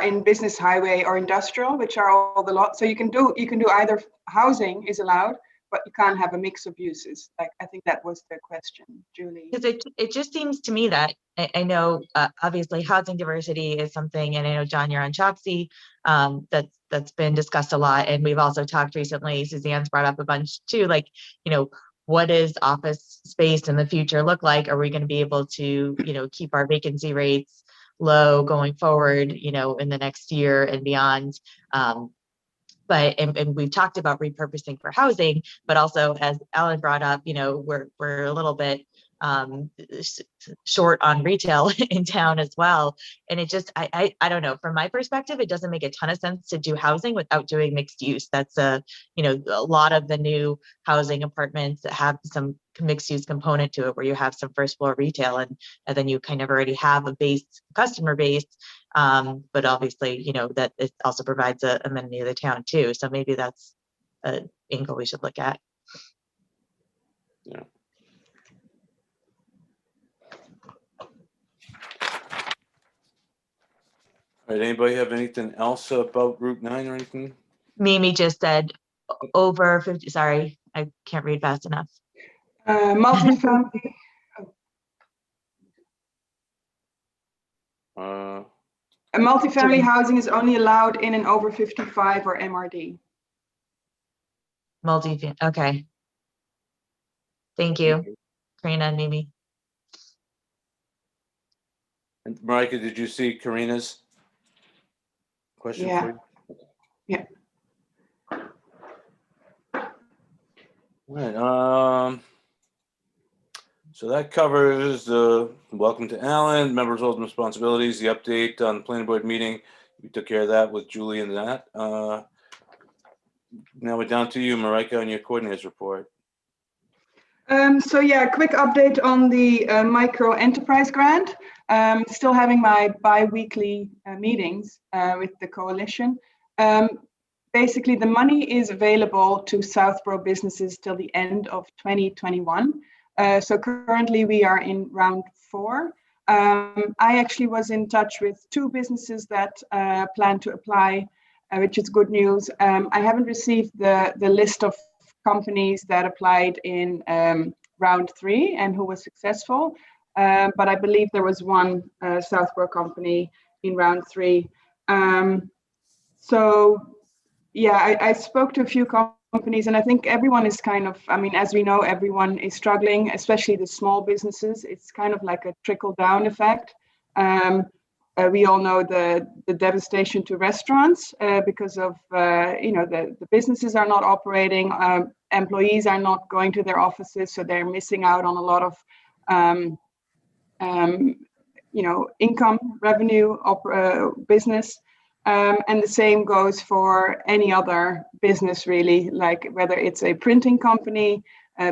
in business, highway, or industrial, which are all the lots. So you can do either. Housing is allowed, but you can't have a mix of uses. Like, I think that was the question, Julie. Because it just seems to me that I know obviously housing diversity is something, and I know John, you're on CHOPSI, that's been discussed a lot, and we've also talked recently. Suzanne's brought up a bunch too, like, you know, what does office space in the future look like? Are we going to be able to, you know, keep our vacancy rates low going forward, you know, in the next year and beyond? But and we've talked about repurposing for housing, but also, as Ellen brought up, you know, we're a little bit short on retail in town as well. And it just, I don't know, from my perspective, it doesn't make a ton of sense to do housing without doing mixed use. That's you know, a lot of the new housing apartments that have some mixed use component to it, where you have some first floor retail, and then you kind of already have a base customer base. But obviously, you know, that it also provides a amenity of the town too. So maybe that's an angle we should look at. Yeah. All right, anybody have anything else about Route 9 or anything? Mimi just said over 50, sorry, I can't read fast enough. Multifamily. Multifamily housing is only allowed in and over 55 or MRD. Okay. Thank you, Karina and Mimi. And Marika, did you see Karina's question Yeah. for you? Yeah. All right. So that covers the welcome to Alan, members' roles and responsibilities, the update on the planning board meeting. We took care of that with Julie and that. Now we're down to you, Marika, on your coordinator's report. So yeah, quick update on the micro enterprise grant. Still having my bi-weekly meetings with the coalition. Basically, the money is available to Southborough businesses till the end of 2021. So currently we are in round 4. I actually was in touch with 2 businesses that plan to apply, which is good news. I haven't received the list of companies that applied in round 3 and who was successful. But I believe there was one Southborough company in round 3. So yeah, I spoke to a few companies, and I think everyone is kind of, I mean, as we know, everyone is struggling, especially the small businesses. It's kind of like a trickle down effect. We all know the devastation to restaurants because of, you know, the businesses are not operating, employees are not going to their offices, so they're missing out on a lot of, you know, income, revenue, business. And the same goes for any other business, really, like whether it's a printing company,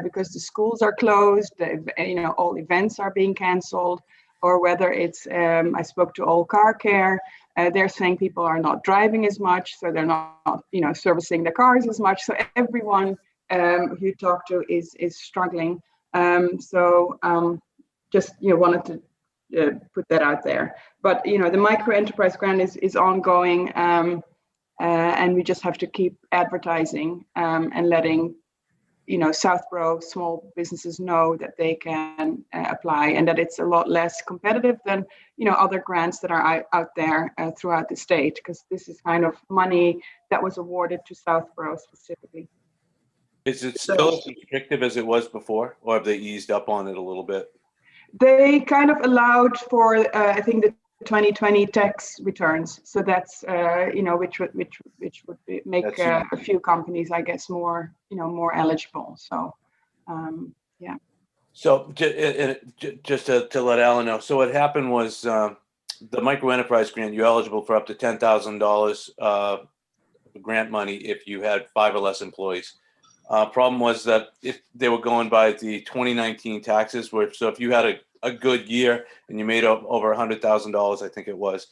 because the schools are closed, you know, all events are being canceled, or whether it's, I spoke to All Car Care, they're saying people are not driving as much, so they're not, you know, servicing their cars as much. So everyone who you talk to is struggling. Just, you know, wanted to put that out there. But, you know, the micro enterprise grant is ongoing, and we just have to keep advertising and letting, you know, Southborough small businesses know that they can apply, and that it's a lot less competitive than, you know, other grants that are out there throughout the state, because this is kind of money that was awarded to Southborough specifically. Is it still as restrictive as it was before, or have they eased up on it a little bit? They kind of allowed for, I think, the 2020 tax returns. So that's, you know, which would make a few companies, I guess, more, you know, more eligible. So, yeah. So just to let Alan know, so what happened was the micro enterprise grant, you're eligible for up to $10,000 grant money if you had 5 or less employees. Problem was that if they were going by the 2019 taxes, so if you had a good year and you made over $100,000, I think it was,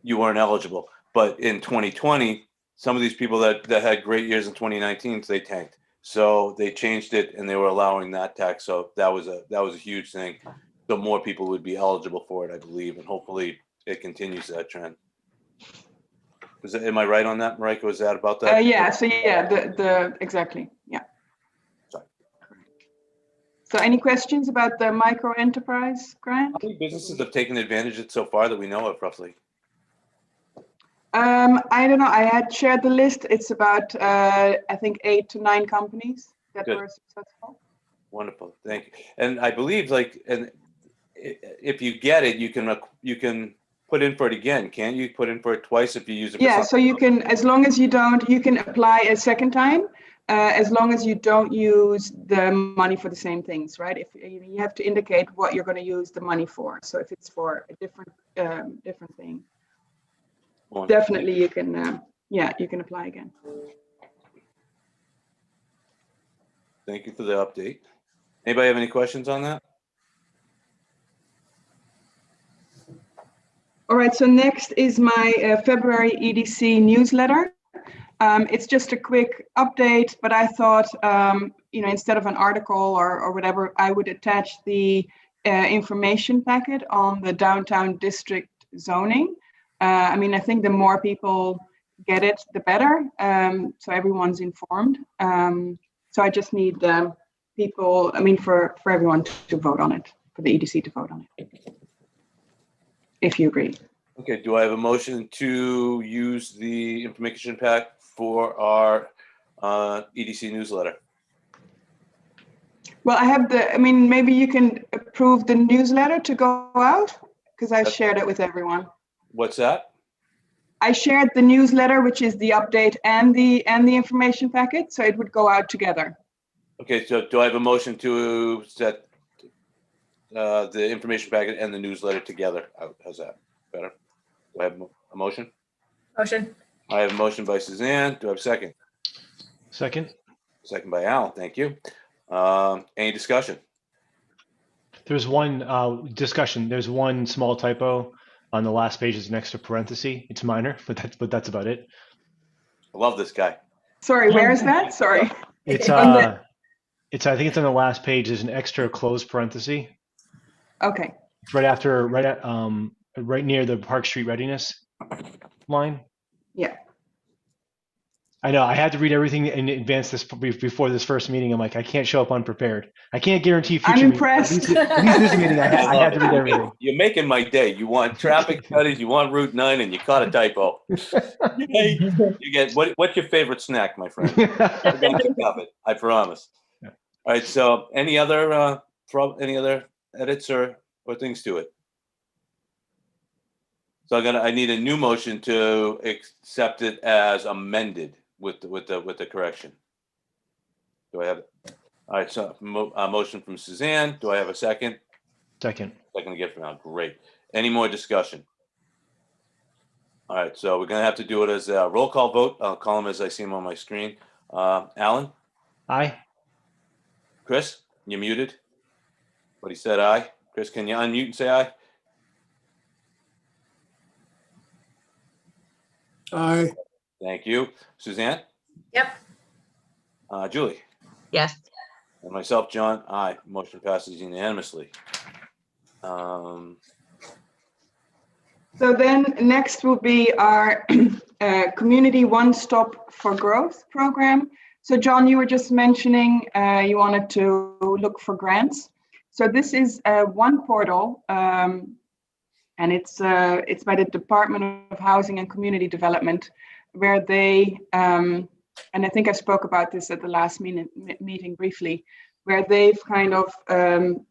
you weren't eligible. But in 2020, some of these people that had great years in 2019, they tanked. So they changed it and they were allowing that tax. So that was a huge thing. So more people would be eligible for it, I believe, and hopefully it continues that trend. Am I right on that, Marika? Was that about that? Yeah, so yeah, exactly, yeah. Sorry. So any questions about the micro enterprise grant? How many businesses have taken advantage of it so far that we know of roughly? I don't know, I had shared the list. It's about, I think 8 to 9 companies that Good. were successful. Wonderful, thank you. And I believe if you get it, you can put in for it again, can't you? Put in for it twice if you use it for Yeah, something so you else? can, as long as you don't, you can apply a second time, as long as you don't use the money for the same things, right? If you have to indicate what you're going to use the money for. So if it's for a different thing, Wonderful. definitely you can, you can apply again. Thank you for the update. Anybody have any questions on that? All right, so next is my February EDC newsletter. It's just a quick update, but I thought, instead of an article or whatever, I would attach the information packet on the downtown district zoning. I think the more people get it, the better, so everyone's informed. So I just need people, for everyone to vote on it, for the EDC to vote on it, if you agree. Okay, do I have a motion to use the information pack for our EDC newsletter? Well, I have maybe you can approve the newsletter to go out, because I shared it with everyone. What's that? I shared the newsletter, which is the update and the information packet, so it would go out together. Okay, so do I have a motion to set the information packet and the newsletter together? How's that? Better? Do I have a motion? Motion. I have a motion by Suzanne. Do I have a second? Second. Second by Al. Thank you. Any discussion? There's one discussion. There's one small typo on the last page. Is an extra parenthesis. It's minor, but that's about it. I love this guy. Sorry, where is that? Sorry. It's I think it's on the last page. There's an extra closed parenthesis. Okay. It's right near the Park Street readiness line. Yeah. I know. I had to read everything in advance before this first meeting. I'm like, I can't show up unprepared. I can't guarantee future. I'm impressed. At least this meeting, I had to read everything. You're making my day. You want traffic studies, you want Route 9, and you caught a typo. You get what's your favorite snack, my friend? We're gonna get covered, I promise. Yeah. All right. So, any other edits or things to it? So I need a new motion to accept it as amended with the correction. Do I have it? All right, so a motion from Suzanne. Do I have a second? Second. Second again from Al. Great. Any more discussion? All right, so we're gonna have to do it as a roll call vote. I'll call them as I see them on my screen. Alan? Aye. Chris, you're muted. But he said aye. Chris, can you unmute and say aye? Aye. Thank you. Suzanne? Yep. Julie? Yes. And myself, John, aye. Motion passes unanimously. So then next will be our Community One Stop for Growth program. So John, you were just mentioning you wanted to look for grants. So this is one portal, and it's by the Department of Housing and Community Development, where they, and I think I spoke about this at the last meeting briefly, where they've kind of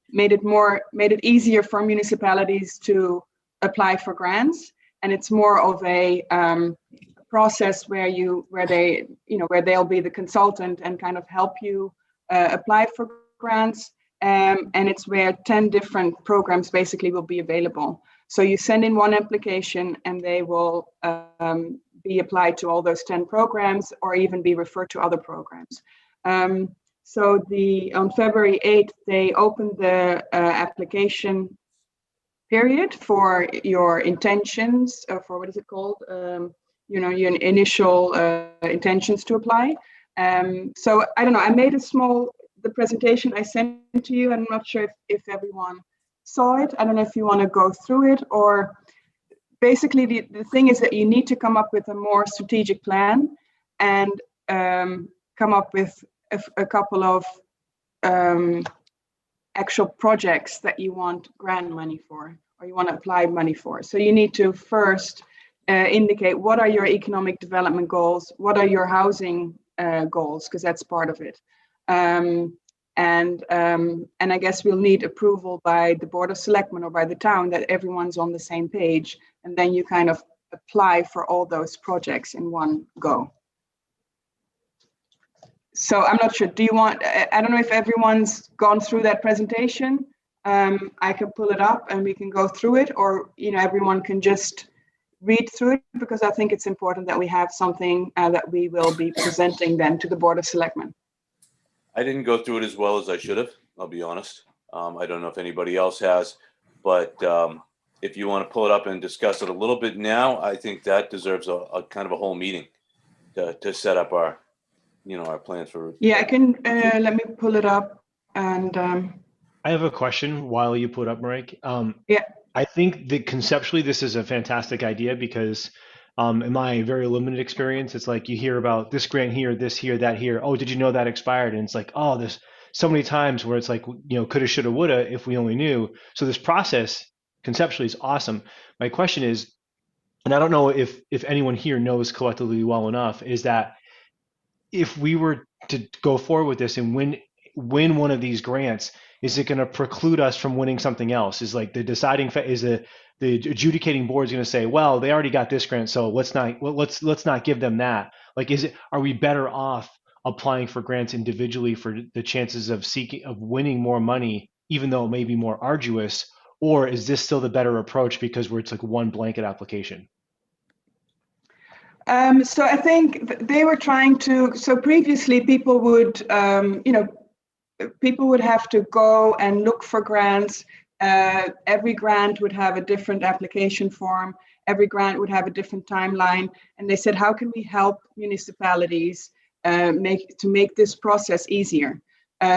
made it easier for municipalities to apply for grants, and it's more of a process where they'll be the consultant and kind of help you apply for grants, and it's where 10 different programs basically will be available. So you send in one application and they will be applied to all those 10 programs or even be referred to other programs. So on February 8th, they opened the application period for your intentions, for what is it called? Your initial intentions to apply. So I don't know, I made the presentation I sent to you. I'm not sure if everyone saw it. I don't know if you want to go through it, or basically the thing is that you need to come up with a more strategic plan and come up with a couple of actual projects that you want grant money for, or you want to apply money for. So you need to first indicate what are your economic development goals, what are your housing goals, because that's part of it. And I guess we'll need approval by the Board of Selectmen or by the town that everyone's on the same page, and then you kind of apply for all those projects in one go. So I'm not sure, do you want, I don't know if everyone's gone through that presentation. I can pull it up and we can go through it, or, you know, everyone can just read through it, because I think it's important that we have something that we will be presenting then to the Board of Selectmen. I didn't go through it as well as I should have, I'll be honest. I don't know if anybody else has, but if you want to pull it up and discuss it a little bit now, I think that deserves a kind of a whole meeting to set up our, you know, our plans for. Yeah, I can, let me pull it up and. I have a question while you put up, Marik. Yeah. I think that conceptually this is a fantastic idea, because in my very limited experience, it's like you hear about this grant here, this here, that here. Oh, did you know that expired? And it's like, oh, there's so many times where it's like, you know, coulda, shoulda, woulda if we only knew. So this process conceptually is awesome. My question is, and I don't know if anyone here knows collectively well enough, is that if we were to go forward with this and win one of these grants, is it going to preclude us from winning something else? Is like the deciding is the adjudicating board is going to say, well, they already got this grant, so let's not give them that. Like, are we better off applying for grants individually for the chances of winning more money, even though it may be more arduous, or is this still the better approach because it's like one blanket application? So I think they were trying to. So previously, people would, people would have to go and look for grants. Every grant would have a different application form. Every grant would have a different timeline. And they said, how can we help municipalities make this process easier?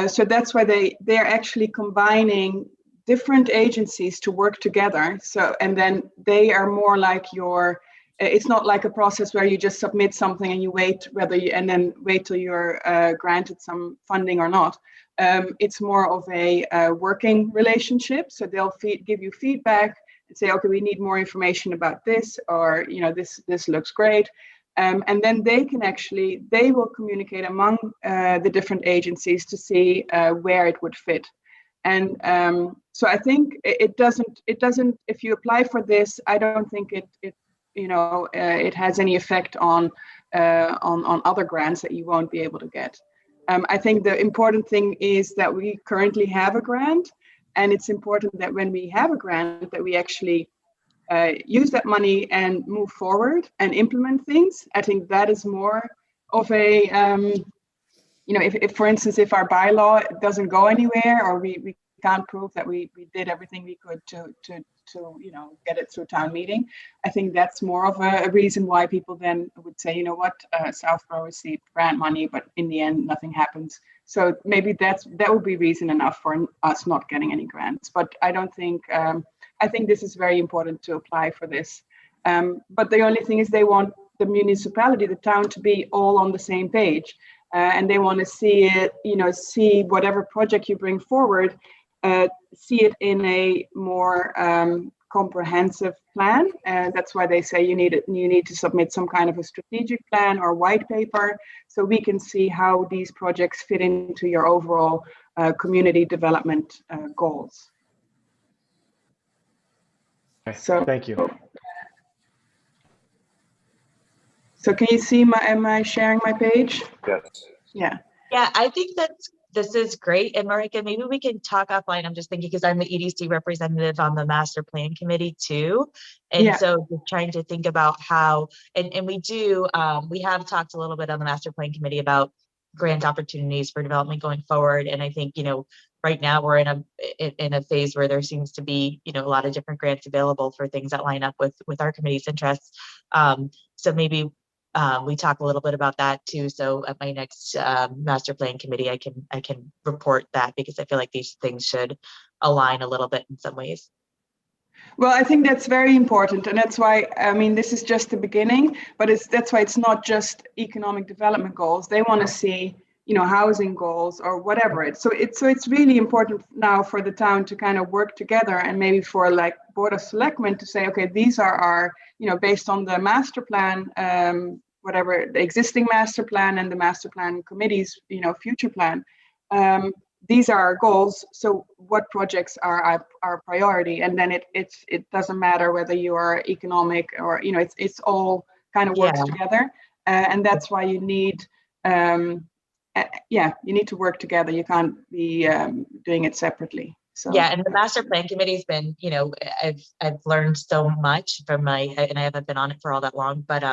So that's why they're actually combining different agencies to work together. So, and then they are more like it's not like a process where you just submit something and you wait and then wait till you're granted some funding or not. It's more of a working relationship. So they'll give you feedback and say, okay, we need more information about this, or, you know, this looks great. And then they will communicate among the different agencies to see where it would fit. And so I think it doesn't, if you apply for this, I don't think it has any effect on other grants that you won't be able to get. I think the important thing is that we currently have a grant, and it's important that when we have a grant that we actually use that money and move forward and implement things. I think that is more of a, if for instance, if our bylaw doesn't go anywhere, or we can't prove that we did everything we could to get it through town meeting. I think that's more of a reason why people then would say, you know what, Southborough received grant money, but in the end, nothing happens. So maybe that would be reason enough for us not getting any grants. But I don't think, I think this is very important to apply for this. But the only thing is they want the municipality, the town, to be all on the same page. And they want to see it, see whatever project you bring forward, see it in a more comprehensive plan. That's why they say you need to submit some kind of a strategic plan or white paper, so we can see how these projects fit into your overall community development goals. Okay. So thank you. So can you see am I sharing my page? Yes. Yeah. Yeah, I think this is great. And Marika, maybe we can talk offline. I'm just thinking, because I'm the EDC representative on the master plan committee too. And Yeah. so we're trying to think about how, and we have talked a little bit on the master plan committee about grant opportunities for development going forward. And I think, right now we're in a phase where there seems to be, a lot of different grants available for things that line up with our committee's interests. So maybe we talk a little bit about that too. So at my next master plan committee, I can report that, because I feel like these things should align a little bit in some ways. Well, I think that's very important, and that's why, I mean, this is just the beginning, but that's why it's not just economic development goals. They want to see, you know, housing goals or whatever. It's really important now for the town to kind of work together, and maybe for like Board of Selectmen to say, okay, these are our, you know, based on the master plan, whatever the existing master plan and the master plan committee's, you know, future plan. These are our goals. So what projects are our priority? And then it doesn't matter whether you are economic or, you know, it's all kind of works together. And that's why you need, you need to work together. You can't be doing it separately. So yeah, and the master plan committee's been, you know, I've learned so much from and I haven't been on it for all that long, but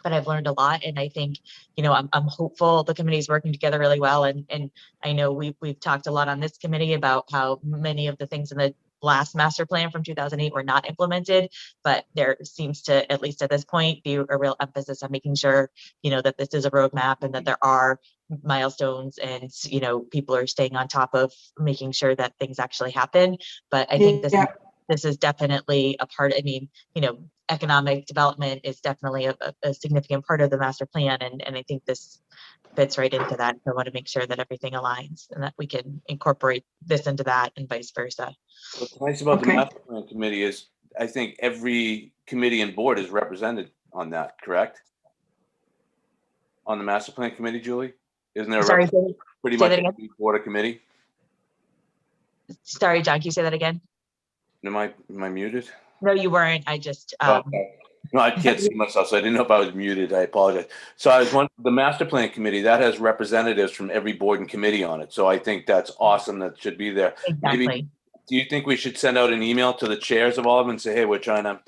I've learned a lot, and I think, you know, I'm hopeful the committee is working together really well. And I know we've talked a lot on this committee about how many of the things in the last master plan from 2008 were not implemented, but there seems to, at least at this point, be a real emphasis on making sure, you know, that this is a roadmap and that there are milestones, and, you know, people are staying on top of making sure that things actually happen. But I think this is definitely a part. I mean, you know, economic development is definitely a significant part of the master plan, and I think this fits right into that. I want to make sure that everything aligns and that we can incorporate this into that and vice versa. What's nice about the master plan committee is I think every committee and board is represented on that, correct? On the master plan committee, Julie? Isn't there pretty much every board or committee? Sorry, John, can you say that again? Am I muted? No, you weren't. I just okay. No, I can't see myself, so I didn't know if I was muted. I apologize. So I was wondering, the master plan committee that has representatives from every board and committee on it. So I think that's awesome. That should be there. Exactly. Maybe, do you think we should send out an email to the chairs of all of them and say, hey, we're trying to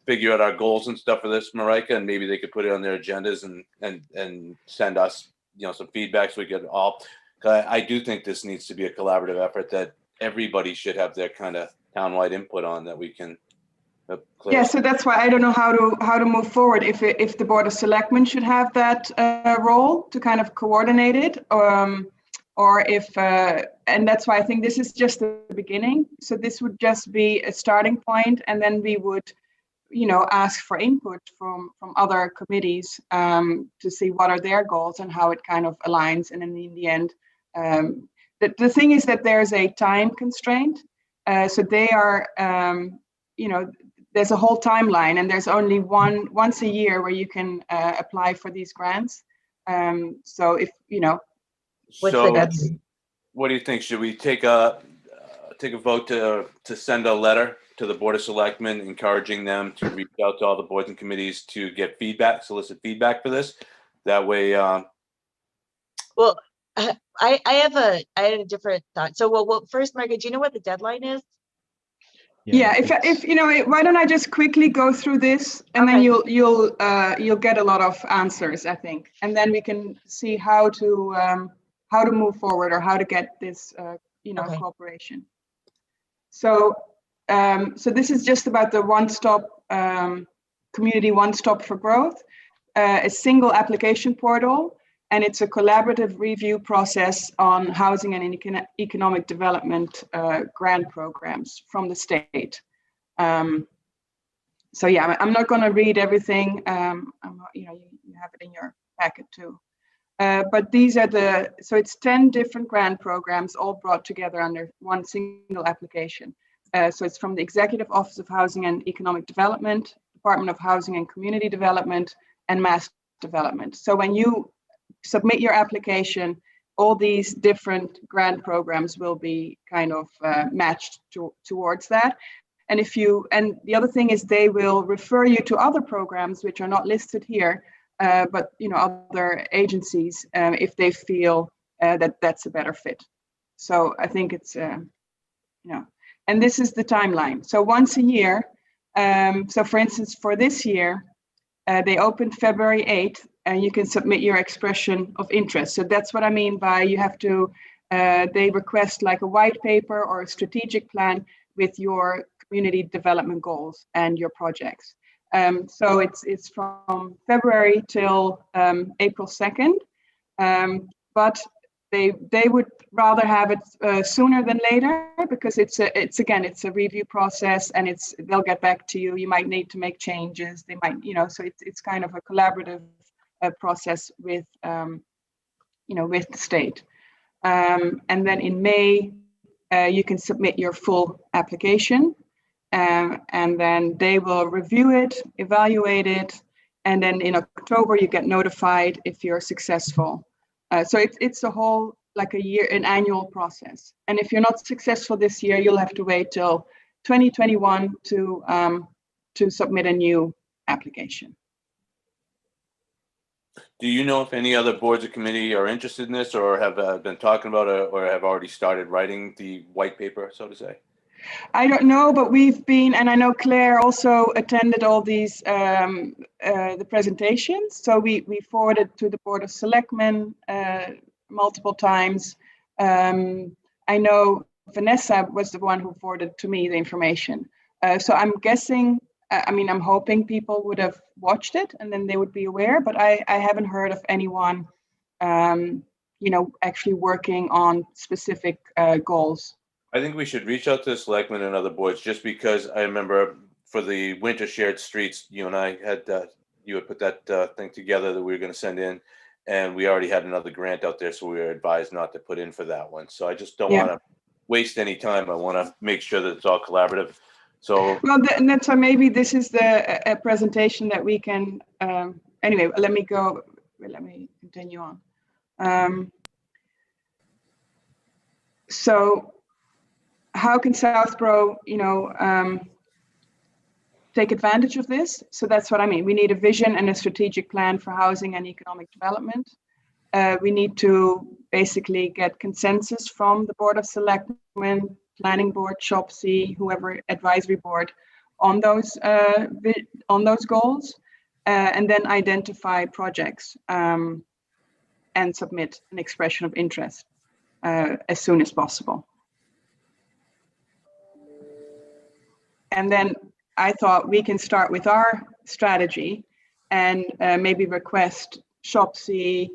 figure out our goals and stuff for this, Marika, and maybe they could put it on their agendas and send us, you know, some feedback so we get all. I do think this needs to be a collaborative effort that everybody should have their kind of townwide input on, that we can. Yeah, so that's why I don't know how to move forward. If the Board of Selectmen should have that role to kind of coordinate it, or if and that's why I think this is just the beginning. So this would just be a starting point, and then we would, you know, ask for input from other committees to see what are their goals and how it kind of aligns. And then in the end, the thing is that there's a time constraint. So they are, you know, there's a whole timeline, and there's only once a year where you can apply for these grants. So if, you know. So what do you think? Should we take a vote to send a letter to the Board of Selectmen encouraging them to reach out to all the boards and committees to get feedback, solicit feedback for this? That way. Well, I had a different thought. So, well, first, Margaret, do you know what the deadline is? Yeah, if you know, why don't I just quickly go through this, and then you'll get a lot of answers, I think, and then we can see how to move forward, or how to get this you know, cooperation. So so this is just about the one-stop community one-stop for growth, a single application portal. And it's a collaborative review process on housing and economic development grant programs from the state. So yeah, I'm not going to read everything. You know, you have it in your packet too. But these are so it's 10 different grant programs all brought together under one single application. So it's from the Executive Office of Housing and Economic Development, Department of Housing and Community Development, and Mass Development. So when you submit your application, all these different grant programs will be kind of matched towards that. And and the other thing is, they will refer you to other programs which are not listed here, but, you know, other agencies, if they feel that that's a better fit. So I think it's, you know, and this is the timeline. So once a year, so for instance, for this year, they opened February 8th, and you can submit your expression of interest. So that's what I mean by you have to, they request like a white paper or a strategic plan with your community development goals and your projects. So it's from February till April 2nd. But they would rather have it sooner than later, because it's a review process, and they'll get back to you. You might need to make changes. They might, so it's kind of a collaborative process with with the state. And then in May, you can submit your full application, and then they will review it, evaluate it, and then in October you get notified if you're successful. So it's a whole, like an annual process. And if you're not successful this year, you'll have to wait till 2021 to submit a new application. Do you know if any other boards or committee are interested in this, or have been talking about it, or have already started writing the white paper, so to say? I don't know, but we've been, and I know Claire also attended all these the presentations. So we forwarded to the Board of Selectmen multiple times. I know Vanessa was the one who forwarded to me the information. So I'm guessing, I'm hoping people would have watched it and then they would be aware, but I haven't heard of anyone, actually working on specific goals. I think we should reach out to the selectmen and other boards, just because I remember for the winter shared streets, you and I had, you had put that thing together that we were going to send in, and we already had another grant out there, so we were advised not to put in for that one. So I just don't want to waste any time. I want to make sure that it's all collaborative. So well, and that's why maybe this is a presentation that we can. Anyway, let me continue on. So how can Southborough, take advantage of this? So that's what I mean. We need a vision and a strategic plan for housing and economic development. We need to basically get consensus from the Board of Selectmen, Planning Board, SHOPC, whoever advisory board on those goals, and then identify projects and submit an expression of interest as soon as possible. And then I thought we can start with our strategy and maybe request SHOPC,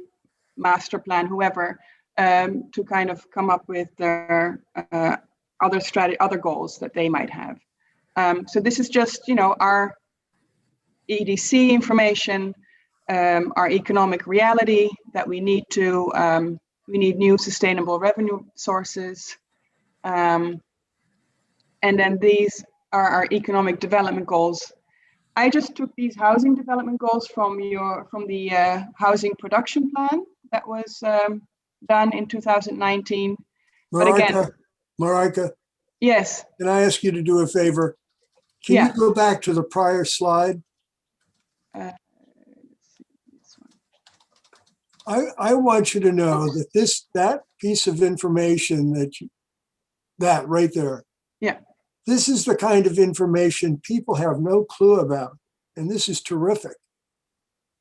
master plan, whoever, to kind of come up with their other goals that they might have. So this is just, our EDC information, our economic reality that we need new sustainable revenue sources. And then these are our economic development goals. I just took these housing development goals from the housing production plan that was done in 2019. But again, Marika, yes. Can I ask you to do a favor? Can you go back to the prior slide? I want you to know that that piece of information that right there. Yeah. This is the kind of information people have no clue about, and this is terrific.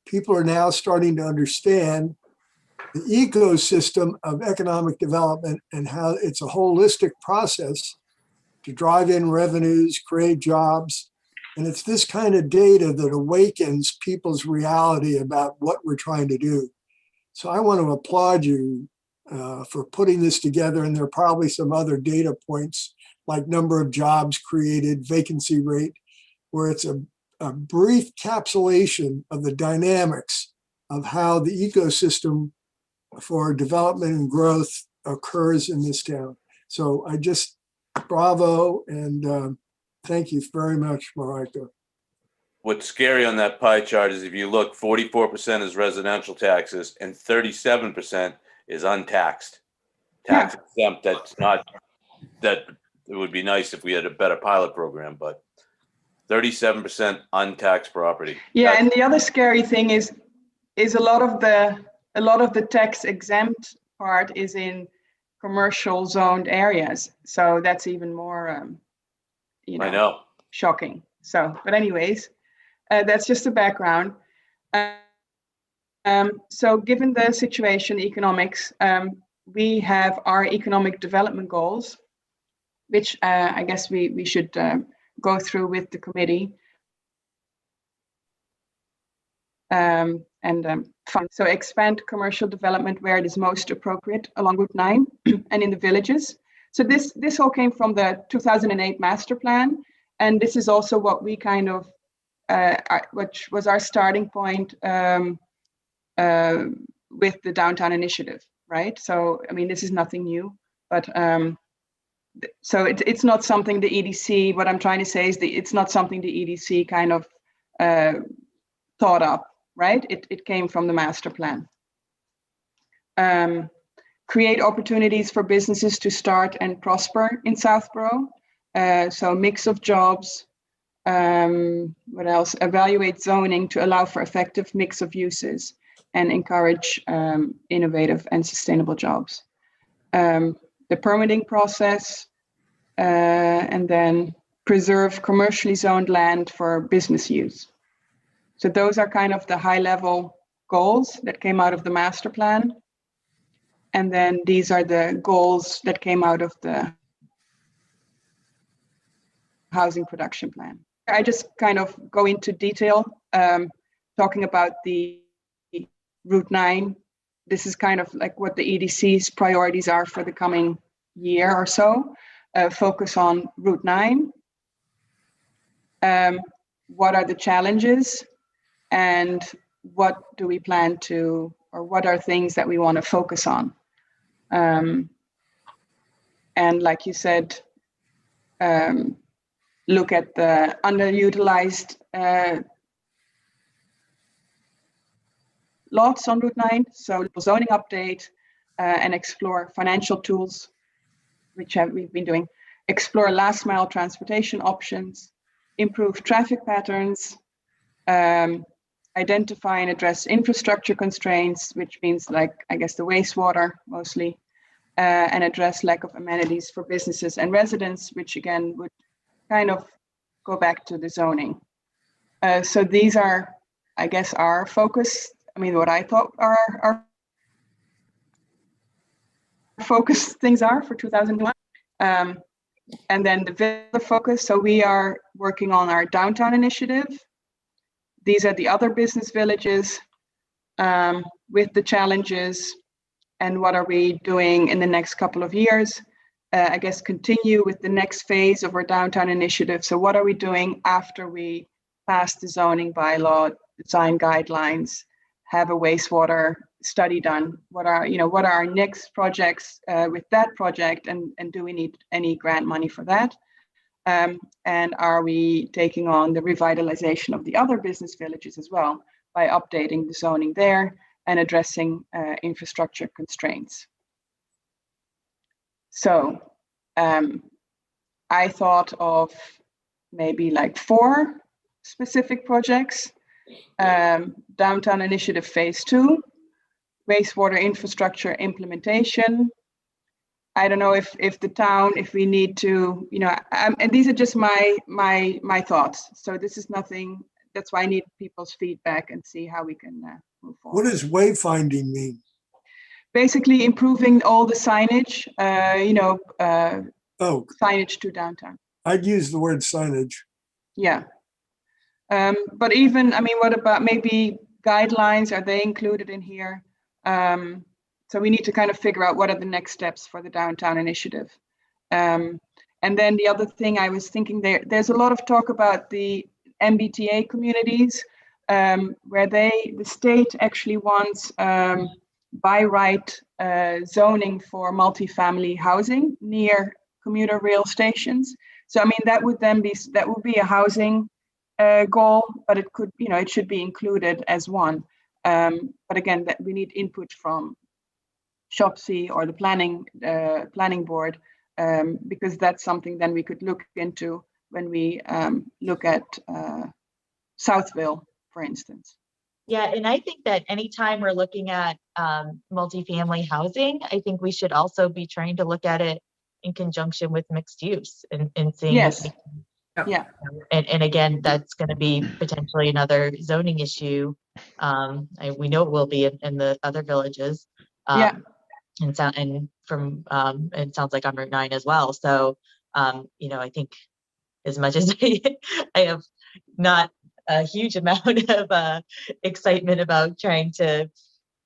People are now starting to understand the ecosystem of economic development and how it's a holistic process to drive in revenues, create jobs. And it's this kind of data that awakens people's reality about what we're trying to do. So I want to applaud you for putting this together. And there are probably some other data points like number of jobs created, vacancy rate, where it's a brief capsulation of the dynamics of how the ecosystem for development and growth occurs in this town. So I just, bravo, and thank you very much, Marika. what's scary on that pie chart is if you look, 44% is residential taxes and 37% is untaxed. Tax exempt, that it would be nice if we had a better pilot program, but 37% untaxed property. Yeah, and the other scary thing is a lot of the tax exempt part is in commercial zoned areas. So that's even more, I know, shocking. So, but anyways, that's just the background. So given the situation, economics, we have our economic development goals, which I guess we should go through with the committee. fund. So expand commercial development where it is most appropriate along Route 9 and in the villages. So this all came from the 2008 master plan. And this is also what we kind of, which was our starting point with the downtown initiative, right? So, I mean, this is nothing new, but so it's not something the EDC, what I'm trying to say is it's not something the EDC kind of thought up, right? It came from the master plan. Create opportunities for businesses to start and prosper in Southborough. So mix of jobs. What else? Evaluate zoning to allow for effective mix of uses and encourage innovative and sustainable jobs. The permitting process, and then preserve commercially zoned land for business use. So those are kind of the high level goals that came out of the master plan. And then these are the goals that came out of the housing production plan. I just kind of go into detail, talking about the Route 9. This is kind of like what the EDC's priorities are for the coming year or so. Focus on Route 9. What are the challenges and what do we plan to, or what are things that we want to focus on? And like you said, look at the underutilized lots on Route 9. So zoning update and explore financial tools, which we've been doing. Explore last mile transportation options, improve traffic patterns, identify and address infrastructure constraints, which means like, I guess, the wastewater mostly, and address lack of amenities for businesses and residents, which again would kind of go back to the zoning. So these are, I guess, our focus. I mean, what I thought our focus things are for 2001. And then the villa focus. So we are working on our downtown initiative. These are the other business villages with the challenges and what are we doing in the next couple of years. I guess continue with the next phase of our downtown initiative. So what are we doing after we pass the zoning bylaw, design guidelines, have a wastewater study done? What are our next projects with that project, and do we need any grant money for that? And are we taking on the revitalization of the other business villages as well by updating the zoning there and addressing infrastructure constraints? So I thought of maybe like 4 specific projects. Downtown Initiative Phase 2, wastewater infrastructure implementation. I don't know if the town, if we need to, and these are just my thoughts. So this is nothing, that's why I need people's feedback and see how we can move forward. What does wayfinding mean? Basically improving all the signage, signage to downtown. I'd use the word signage. Yeah. But even, I mean, what about maybe guidelines? Are they included in here? So we need to kind of figure out what are the next steps for the downtown initiative. And then the other thing I was thinking, there's a lot of talk about the MBTA communities, where the state actually wants by right zoning for multifamily housing near commuter rail stations. So I mean that would be a housing goal, but it could, it should be included as one. But again, that we need input from SHOPC or the planning board, because that's something then we could look into when we look at Southville, for instance. Yeah, and I think that anytime we're looking at multifamily housing, I think we should also be trying to look at it in conjunction with mixed use and seeing. Yes. Yeah. And again, that's going to be potentially another zoning issue. We know it will be in the other villages. Yeah. And it sounds like on Route 9 as well. So, I think as much as I have not a huge amount of excitement about trying to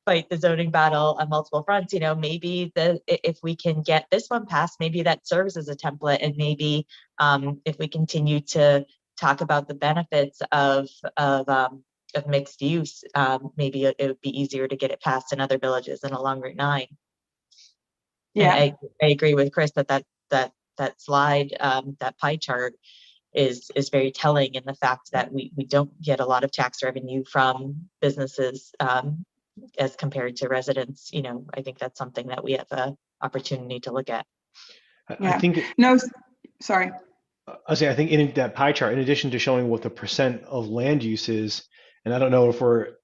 fight the zoning battle on multiple fronts. Maybe if we can get this one passed, maybe that serves as a template, and maybe if we continue to talk about the benefits of mixed use, maybe it would be easier to get it passed in other villages and along Route 9. Yeah. And I agree with Chris that slide, that pie chart is very telling in the fact that we don't get a lot of tax revenue from businesses as compared to residents. I think that's something that we have an opportunity to look at. Yeah. I think No, sorry. I think in that pie chart, in addition to showing what the percent of land use is, and I don't know if we're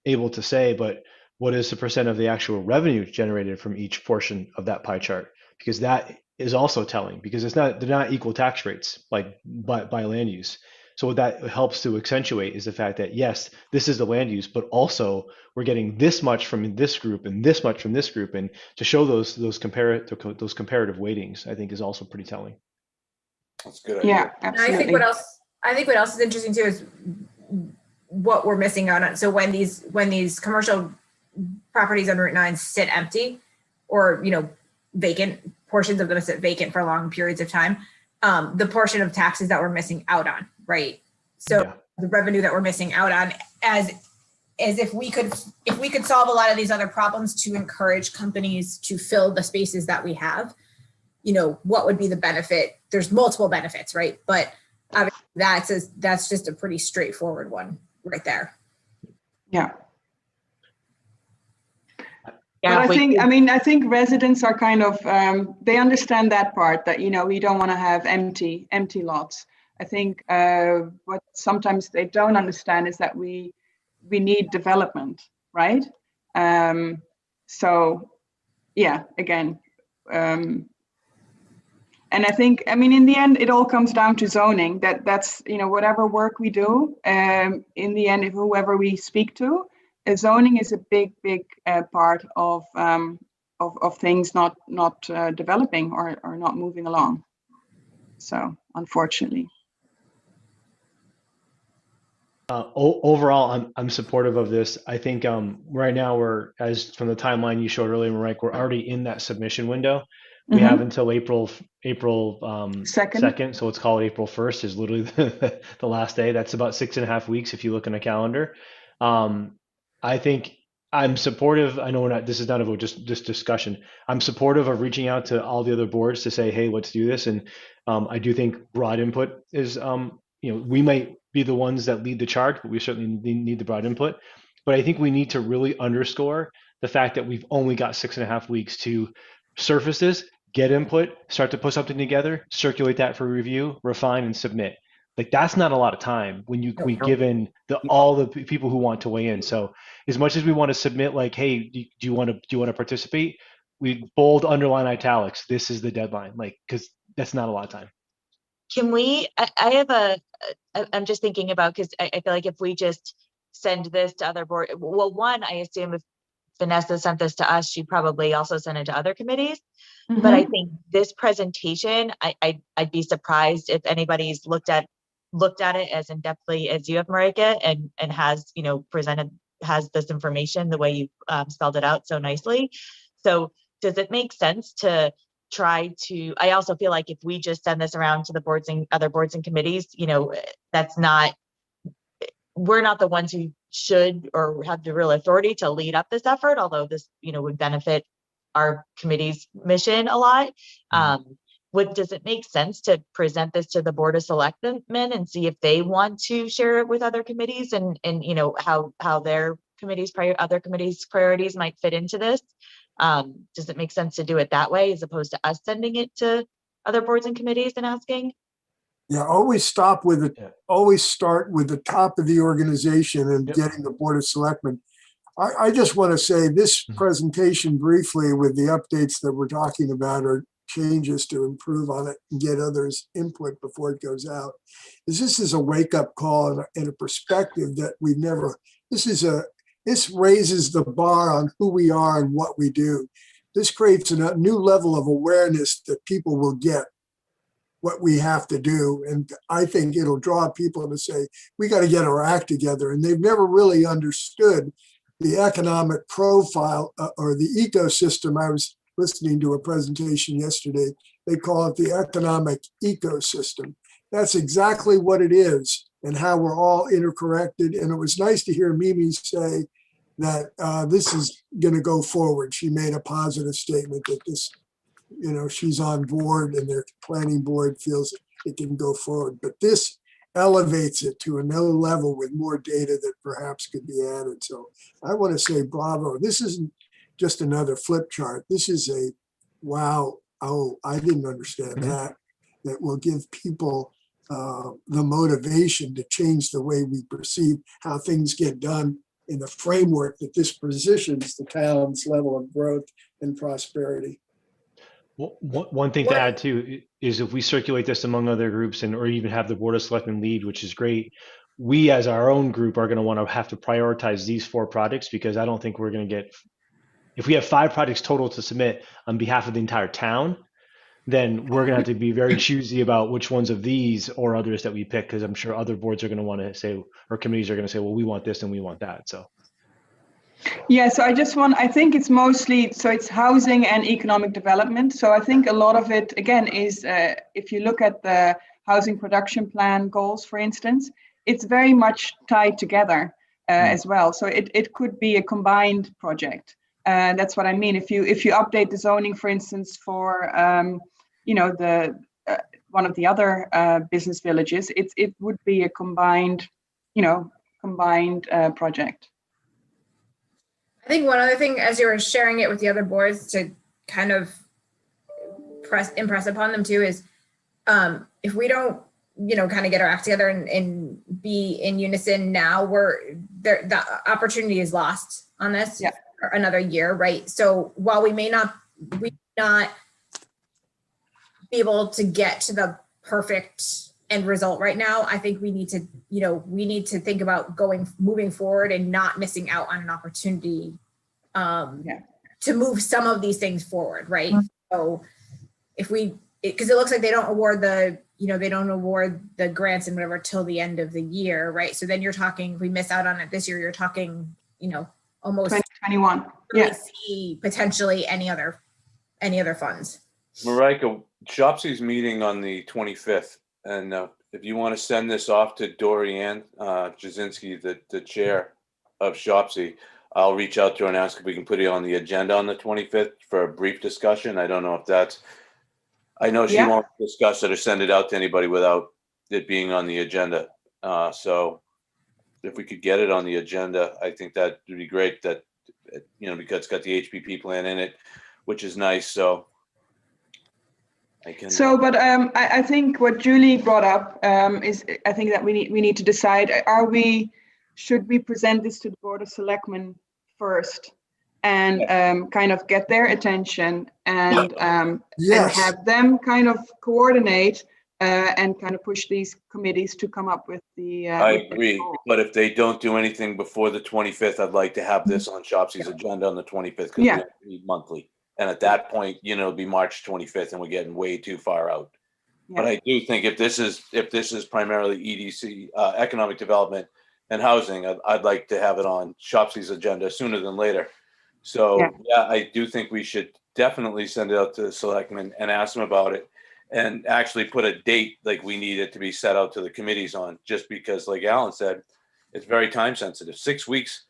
able to say, but what is the percent of the actual revenue generated from each portion of that pie chart? Because that is also telling, because they're not equal tax rates like by land use. So what that helps to accentuate is the fact that yes, this is the land use, but also we're getting this much from this group and this much from this group, and to show those comparative weightings, I think is also pretty telling. That's a good idea. Yeah, And absolutely. I think what else is interesting too is what we're missing out on. So when these commercial properties on Route 9 sit empty, or vacant, portions of them sit vacant for long periods of time, the portion of taxes that we're missing out on, right? So Yeah. the revenue that we're missing out on, as if we could solve a lot of these other problems to encourage companies to fill the spaces that we have, what would be the benefit? There's multiple benefits, right? But obviously that's just a pretty straightforward one right there. Yeah. Yeah, But I think residents are kind of, they understand that part, that, we don't want to have empty lots. I think what sometimes they don't understand is that we need development, right? So yeah, again, and I think, in the end, it all comes down to zoning. That's whatever work we do, in the end, if whoever we speak to, zoning is a big part of things not developing or not moving along. So unfortunately. Overall, I'm supportive of this. I think right now we're, as from the timeline you showed earlier, Mike, we're already in that submission window. We have until April 2nd, so let's call it April 1st is literally the last day. That's about 6.5 weeks if you look in a calendar. I think I'm supportive. I know this is not about just discussion. I'm supportive of reaching out to all the other boards to say, hey, let's do this. And I do think broad input is, we might be the ones that lead the charge, but we certainly need the broad input. But I think we need to really underscore the fact that we've only got 6.5 weeks to surface this, get input, start to put something together, circulate that for review, refine, and submit. Like that's not a lot of time when we given all the people who want to weigh in. So as much as we want to submit, like, hey, do you want to participate? We bold, underline, italics. This is the deadline, because that's not a lot of time. Can we? I'm just thinking about, because I feel like if we just send this to other board, well, one, I assume if Vanessa sent this to us, she probably also sent it to other committees. But I think this presentation, I'd be surprised if anybody's looked at it as in-depthly as you have, Marika, and has, has this information the way you spelled it out so nicely. So does it make sense to try to, I also feel like if we just send this around to the boards and other boards and committees, we're not the ones who should or have the real authority to lead up this effort, although this, would benefit our committee's mission a lot. Does it make sense to present this to the Board of Selectmen and see if they want to share it with other committees and how their other committees' priorities might fit into this? Does it make sense to do it that way as opposed to us sending it to other boards and committees and asking? Yeah, always start with the top of the organization and getting the Board of Selectmen. I just want to say this presentation briefly with the updates that we're talking about or changes to improve on it and get others' input before it goes out. This is a wake-up call and a perspective that we've never, this raises the bar on who we are and what we do. This creates a new level of awareness that people will get. what we have to do. And I think it'll draw people to say, we got to get our act together. And they've never really understood the economic profile or the ecosystem. I was listening to a presentation yesterday. They call it the economic ecosystem. That's exactly what it is and how we're all interconnected. And it was nice to hear Mimi say that this is going to go forward. She made a positive statement that this, she's on board and their planning board feels it can go forward. But this elevates it to another level with more data that perhaps could be added. So I want to say bravo. This isn't just another flip chart. This is a wow. Oh, I didn't understand that. That will give people the motivation to change the way we perceive how things get done in the framework that this positions the town's level of growth and prosperity. Well, one thing to add too is if we circulate this among other groups or even have the Board of Selectmen lead, which is great, we as our own group are going to want to have to prioritize these 4 projects, because I don't think we're going to get, if we have 5 projects total to submit on behalf of the entire town, then we're going to have to be very choosy about which ones of these or others that we pick, because I'm sure other boards are going to want to say, or committees are going to say, well, we want this and we want that. So. Yeah, so I think it's mostly, so it's housing and economic development. So I think a lot of it, again, is if you look at the housing production plan goals, for instance, it's very much tied together as well. So it could be a combined project. That's what I mean. If you update the zoning, for instance, for, the one of the other business villages, it would be a combined project. I think one other thing, as you were sharing it with the other boards to kind of impress upon them too, is if we don't, kind of get our act together and be in unison now, the opportunity is lost on this for another year, right? So while we may not be able to get to the perfect end result right now, I think we need to think about moving forward and not missing out on an opportunity to move some of these things forward, right? So because it looks like they don't award the grants and whatever till the end of the year, right? So then you're talking, if we miss out on it this year, you're talking, almost 2021. Yes. Potentially any other funds. Marika, Shopsy's meeting on the 25th. And if you want to send this off to Dorianne Jasinski, the chair of Shopsy, I'll reach out to her and ask if we can put it on the agenda on the 25th for a brief discussion. I don't know if I know she won't discuss it or send it out to anybody without it being on the agenda. So if we could get it on the agenda, I think that would be great, that, because it's got the HPP plan in it, which is nice. So I think what Julie brought up is, I think that we need to decide, should we present this to the Board of Selectmen first and kind of get their attention and have them kind of coordinate and kind of push these committees to come up with the. I agree, but if they don't do anything before the 25th, I'd like to have this on Shopsy's agenda on the 25th, because we meet monthly. And at that point, it'll be March 25th and we're getting way too far out. But I do think if this is primarily EDC, economic development and housing, I'd like to have it on Shopsy's agenda sooner than later. So I do think we should definitely send it out to the selectmen and ask them about it, and actually put a date, like we need it to be set out to the committees on, just because, like Alan said, it's very time sensitive. 6 weeks,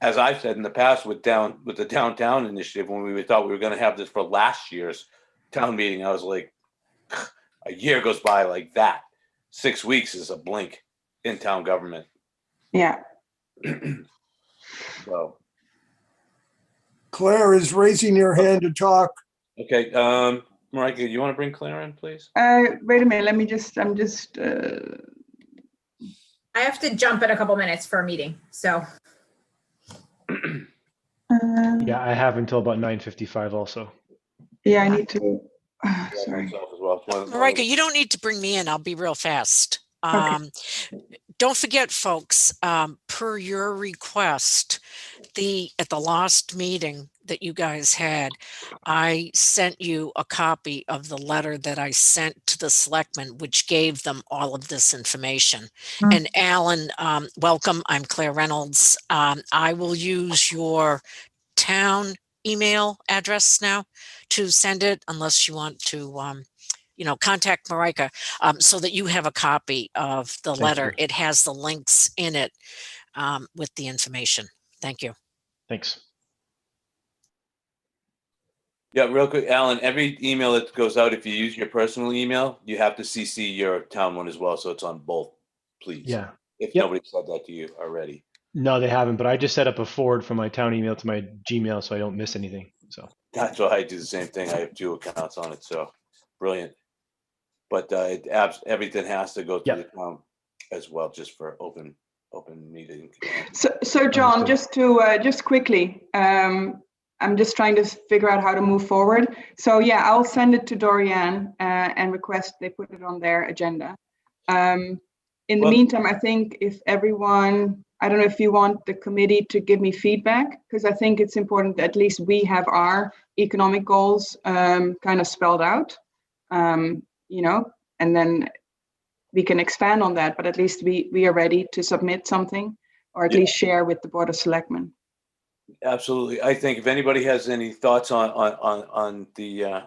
as I've said in the past with the downtown initiative, when we thought we were going to have this for last year's town meeting, I was like, a year goes by like that. 6 weeks is a blink in town government. Yeah. So. Claire is raising her hand to talk. Okay, Marika, you want to bring Claire in, please? Wait a minute. I'm just. I have to jump in a couple minutes for a meeting, so. I have until about 9:55 also. Yeah, I need to. Sorry. Marika, you don't need to bring me in. I'll be real fast. Okay. Don't forget, folks, per your request, at the last meeting, that you guys had, I sent you a copy of the letter that I sent to the selectmen, which gave them all of this information. And Alan, welcome. I'm Claire Reynolds. I will use your town email address now to send it, unless you want to, contact Marika, so that you have a copy of the letter. you. It has the links in it with the information. Thank you. Thanks. Yeah, real quick, Alan, every email that goes out, if you use your personal email, you have to CC your town one as well. So it's on both, please. Yeah. If Yep. nobody said that to you already. No, they haven't, but I just set up a forward from my town email to my Gmail so I don't miss anything. So That's why I do the same thing. I have 2 accounts on it. So brilliant. But everything has to go through the town as well, just for open meeting. So John, just quickly, I'm just trying to figure out how to move forward. So yeah, I'll send it to Dorian and request they put it on their agenda. In the meantime, I think if everyone, I don't know if you want the committee to give me feedback, because I think it's important that at least we have our economic goals kind of spelled out, and then we can expand on that, but at least we are ready to submit something, or at least share with the Board of Selectmen. Absolutely. I think if anybody has any thoughts on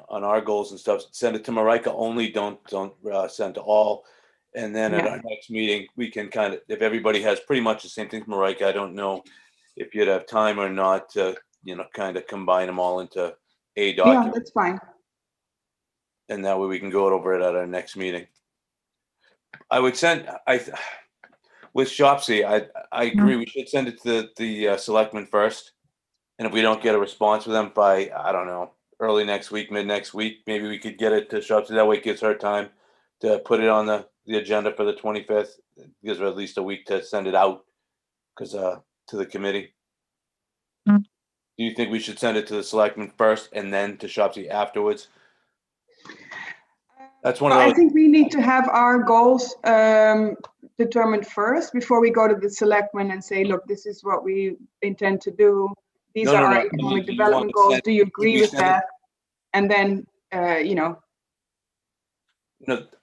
our goals and stuff, send it to Marika only. Don't send to all. And then at our next meeting, we can kind of, if everybody has pretty much the same thing, Marika, I don't know if you'd have time or not to, kind of combine them all into a document. Yeah, that's fine. And that way we can go over it at our next meeting. I would send, with Shopsy, I agree. We should send it to the selectmen first. And if we don't get a response from them by, I don't know, early next week, mid next week, maybe we could get it to Shopsy. That way it gives her time to put it on the agenda for the 25th. It gives her at least a week to send it out to the committee. Do you think we should send it to the selectmen first and then to Shopsy afterwards? That's one of those. I think we need to have our goals determined first before we go to the selectmen and say, look, this is what we intend to do. These are our economic development goals. Do you agree with that? And then,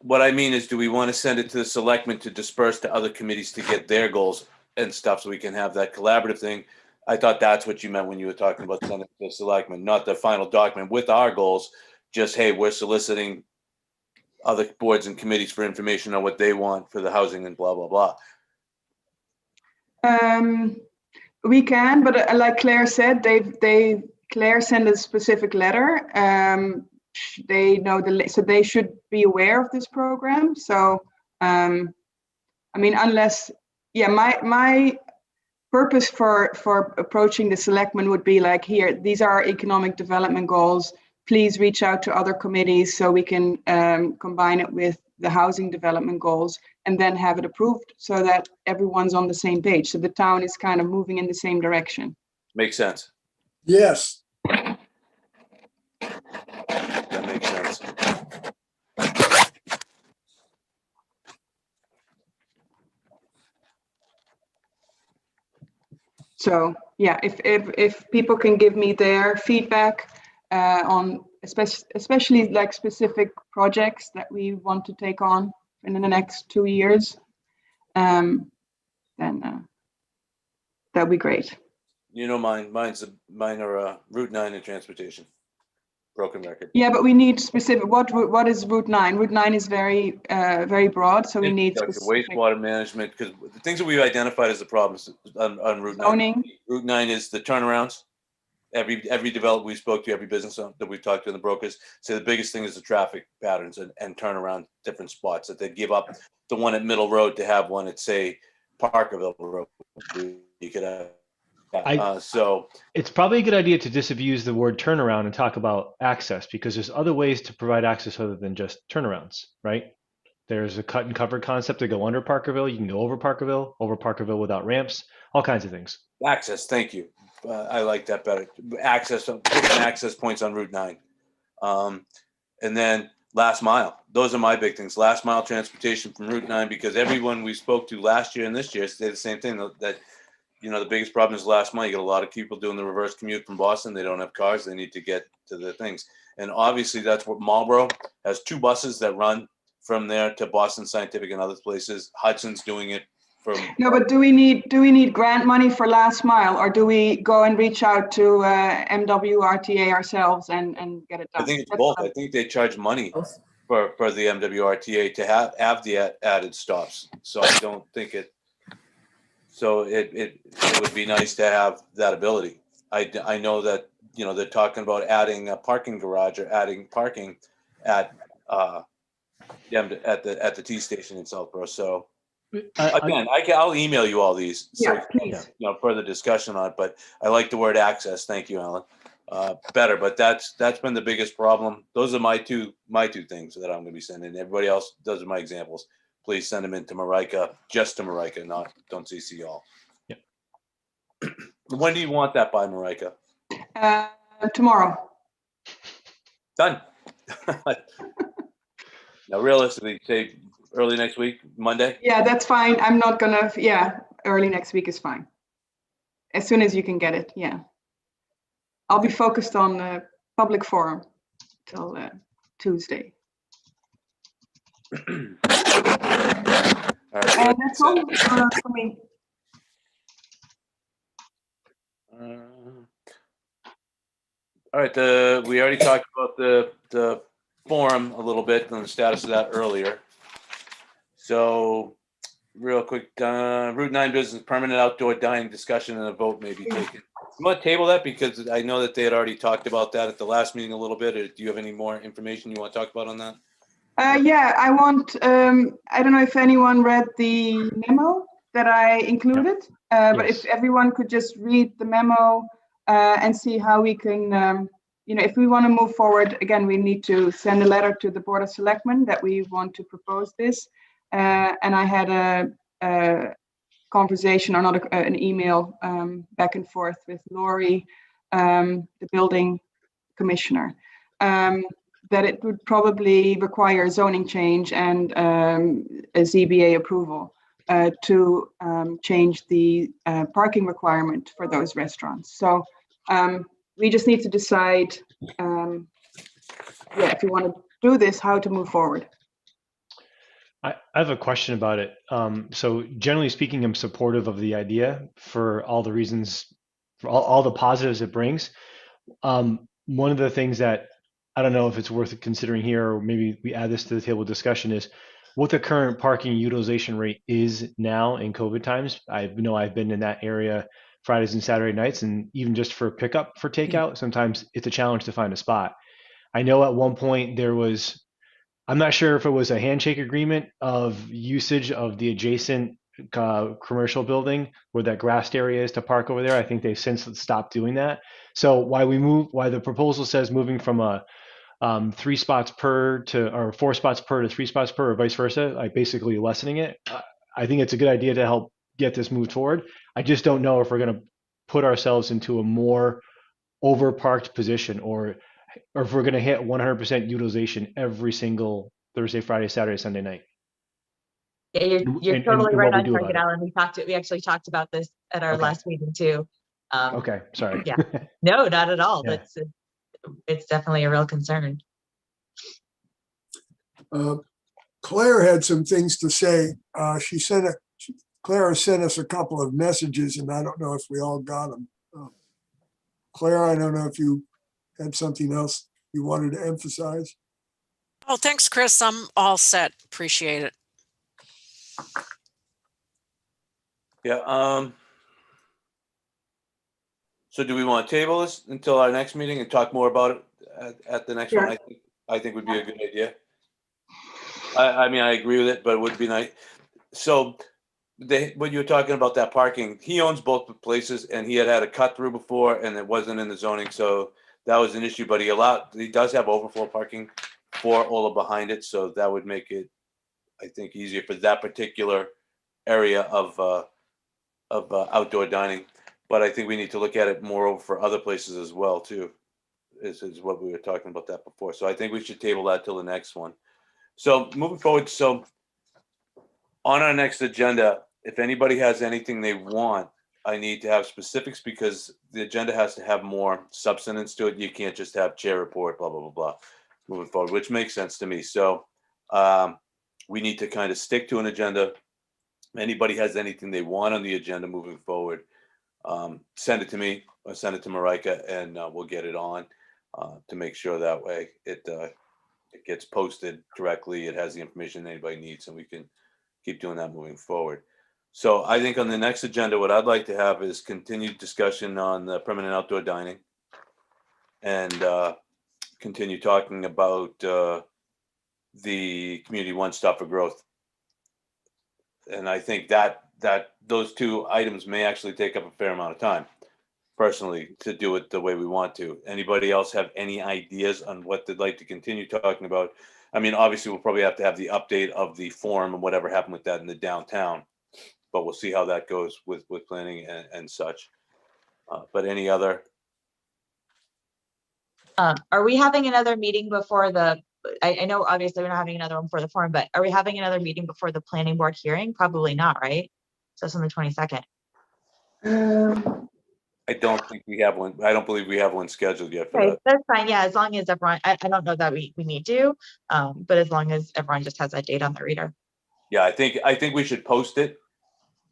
what I mean is, do we want to send it to the selectmen to disperse to other committees to get their goals and stuff so we can have that collaborative thing? I thought that's what you meant when you were talking about sending it to the selectmen, not the final document with our goals. Just, hey, we're soliciting other boards and committees for information on what they want for the housing and blah, blah, blah. We can, but like Claire said, Claire sent a specific letter. They know so they should be aware of this program. So, unless, my purpose for approaching the selectmen would be like, here, these are our economic development goals. Please reach out to other committees so we can combine it with the housing development goals and then have it approved so that everyone's on the same page. So the town is kind of moving in the same direction. Makes sense. Yes. That makes sense. So yeah, if people can give me their feedback on especially like specific projects that we want to take on in the next 2 years, then that'd be great. Mine are Route 9 and transportation. Broken record. Yeah, but we need specific. What is Route 9? Route 9 is very very broad, so we need specific. Wastewater management, because the things that we've identified as the problems on Route 9. Zoning. Route 9 is the turnarounds. Every developer we spoke to, every business that we've talked to, and the brokers say the biggest thing is the traffic patterns and turnaround different spots, that they give up the one at Middle Road to have one at, say, Parkerville Road. You could have. So it's probably a good idea to disabuse the word turnaround and talk about access, because there's other ways to provide access other than just turnarounds, right? There's a cut and cover concept to go under Parkerville. You can go over Parkerville without ramps, all kinds of things. Access, thank you. I like that better. Access points on Route 9. And then last mile. Those are my big things. Last mile transportation from Route 9, because everyone we spoke to last year and this year said the same thing, that the biggest problem is last mile. You get a lot of people doing the reverse commute from Boston. They don't have cars. They need to get to the things. And obviously that's what Marlboro has 2 buses that run from there to Boston Scientific and other places. Hudson's doing it from. No, but do we need grant money for last mile, or do we go and reach out to MWRTA ourselves and get it done? I think it's both. I think they charge money for the MWRTA to have the added stops. So I don't think it. So it would be nice to have that ability. I know that, they're talking about adding a parking garage or adding parking at the T station in Southborough. So again, I'll email you all these. So, Yeah, please. Further discussion on it, but I like the word access. Thank you, Alan. Better, but that's been the biggest problem. Those are my two things that I'm going to be sending. Everybody else, those are my examples. Please send them in to Marika, just to Marika, don't CC y'all. Yep. When do you want that by, Marika? Tomorrow. Done. Now, realistically, say early next week, Monday? Yeah, that's fine. I'm not gonna, early next week is fine. As soon as you can get it, yeah. I'll be focused on the public forum till Tuesday. All right, That's all for me. All right, we already talked about the forum a little bit and the status of that earlier. So real quick, Route 9 business, permanent outdoor dining discussion and a vote may be taken. You want to table that because I know that they had already talked about that at the last meeting a little bit. Or do you have any more information you want to talk about on that? Yeah, I want, I don't know if anyone read the memo that I included, but if everyone could just read the memo and see how we can, if we want to move forward, again, we need to send a letter to the Board of Selectmen that we want to propose this. And I had a conversation, or not an email back and forth with Lori, the building commissioner, that it would probably require zoning change and a ZBA approval to change the parking requirement for those restaurants. So we just need to decide, if we want to do this, how to move forward. I have a question about it. So generally speaking, I'm supportive of the idea for all the reasons, for all the positives it brings. One of the things that I don't know if it's worth considering here, or maybe we add this to the table discussion, is what the current parking utilization rate is now in COVID times. I know I've been in that area Fridays and Saturday nights, and even just for pickup for takeout, sometimes it's a challenge to find a spot. I know at one point there was, I'm not sure if it was a handshake agreement of usage of the adjacent commercial building where that grassed area is to park over there. I think they've since stopped doing that. So why the proposal says moving from a 3 spots per to, or 4 spots per to 3 spots per, or vice versa, like basically lessening it. I think it's a good idea to help get this moved forward. I just don't know if we're going to put ourselves into a more overparked position, or if we're going to hit 100% utilization every single Thursday, Friday, Saturday, Sunday night. Yeah, you're totally right on target, it. Alan. We actually talked about this at our last meeting too. Okay, sorry. Yeah, no, not at all. Yeah. It's definitely a real concern. Claire had some things to say. Claire sent us a couple of messages, and I don't know if we all got them. Claire, I don't know if you had something else you wanted to emphasize. Oh, thanks, Chris. I'm all set. Appreciate it. Yeah. So do we want to table this until our next meeting and talk more about it at the next one? I think would be a good idea. I mean, I agree with it, but it would be nice. So when you were talking about that parking, he owns both the places, and he had a cut through before, and it wasn't in the zoning, so that was an issue. But he does have overflow parking for Ola behind it, so that would make it, I think, easier for that particular area of outdoor dining. But I think we need to look at it more for other places as well too. Is what we were talking about that before. So I think we should table that till the next one. So moving forward, so on our next agenda, if anybody has anything they want I need to have specifics because the agenda has to have more substance to it. You can't just have chair report, blah, blah, blah, blah, moving forward, which makes sense to me. So we need to kind of stick to an agenda. Anybody has anything they want on the agenda moving forward, send it to me or send it to Marika, and we'll get it on to make sure that way it gets posted correctly. It has the information anybody needs, and we can keep doing that moving forward. So I think on the next agenda, what I'd like to have is continued discussion on the permanent outdoor dining, and continue talking about the community one stop for growth. And I think that those two items may actually take up a fair amount of time, personally, to do it the way we want to. Anybody else have any ideas on what they'd like to continue talking about? I mean, obviously, we'll probably have to have the update of the forum and whatever happened with that in the downtown, but we'll see how that goes with planning and such. But any other? Are we having another meeting before I know obviously we're not having another one for the forum, but are we having another meeting before the planning board hearing? Probably not, right? So it's on the 22nd. I don't think we have one. I don't believe we have one scheduled yet for Okay, that. that's fine. Yeah, as long as everyone, I don't know that we need to, but as long as everyone just has that date on the reader. Yeah, I think we should post it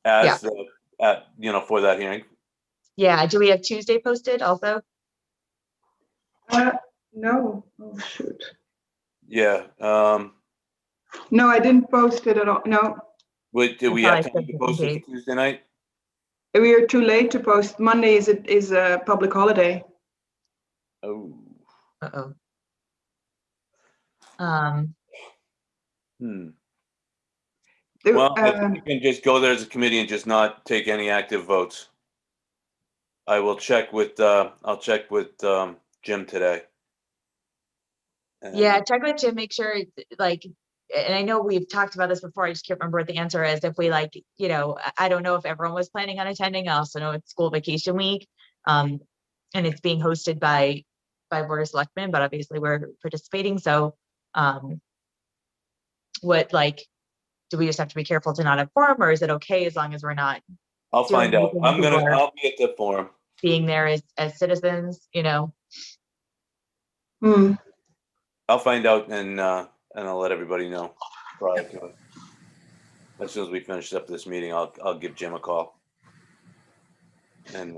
as for that hearing. Yeah, do we have Tuesday posted also? No. Oh, shoot. Yeah. No, I didn't post it at all. No, Wait, did we I have thought time I to said post it Tuesday. for Tuesday night? we are too late to post. Monday is a public holiday. Oh. Uh-oh. Well, I think we can just go there as a committee and just not take any active votes. I will check with, I'll check with Jim today. Yeah, check with Jim, make sure like, and I know we've talked about this before, I just can't remember what the answer is. If we like, I don't know if everyone was planning on attending. I also know it's school vacation week. And it's being hosted by Board of Selectmen, but obviously we're participating. So do we just have to be careful to not have forum, or is it okay as long as we're not? I'll find out. I'll be at the forum. Being there as citizens, I'll find out and I'll let everybody know prior to it. As soon as we finish up this meeting, I'll give Jim a call. And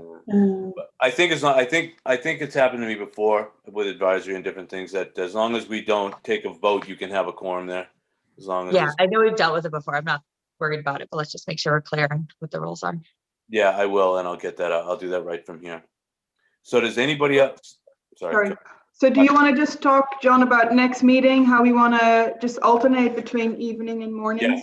but I think it's not. I think it's happened to me before with advisory and different things that as long as we don't take a vote, you can have a quorum there. As long as I know we've dealt with it before. I'm not worried about it, but let's just make sure we're clear on what the rules are. Yeah, I will, and I'll get that out. I'll do that right from here. So does anybody else? Sorry. So do you want to just talk, John, about next meeting, how we want to just alternate between evening and mornings? Yeah,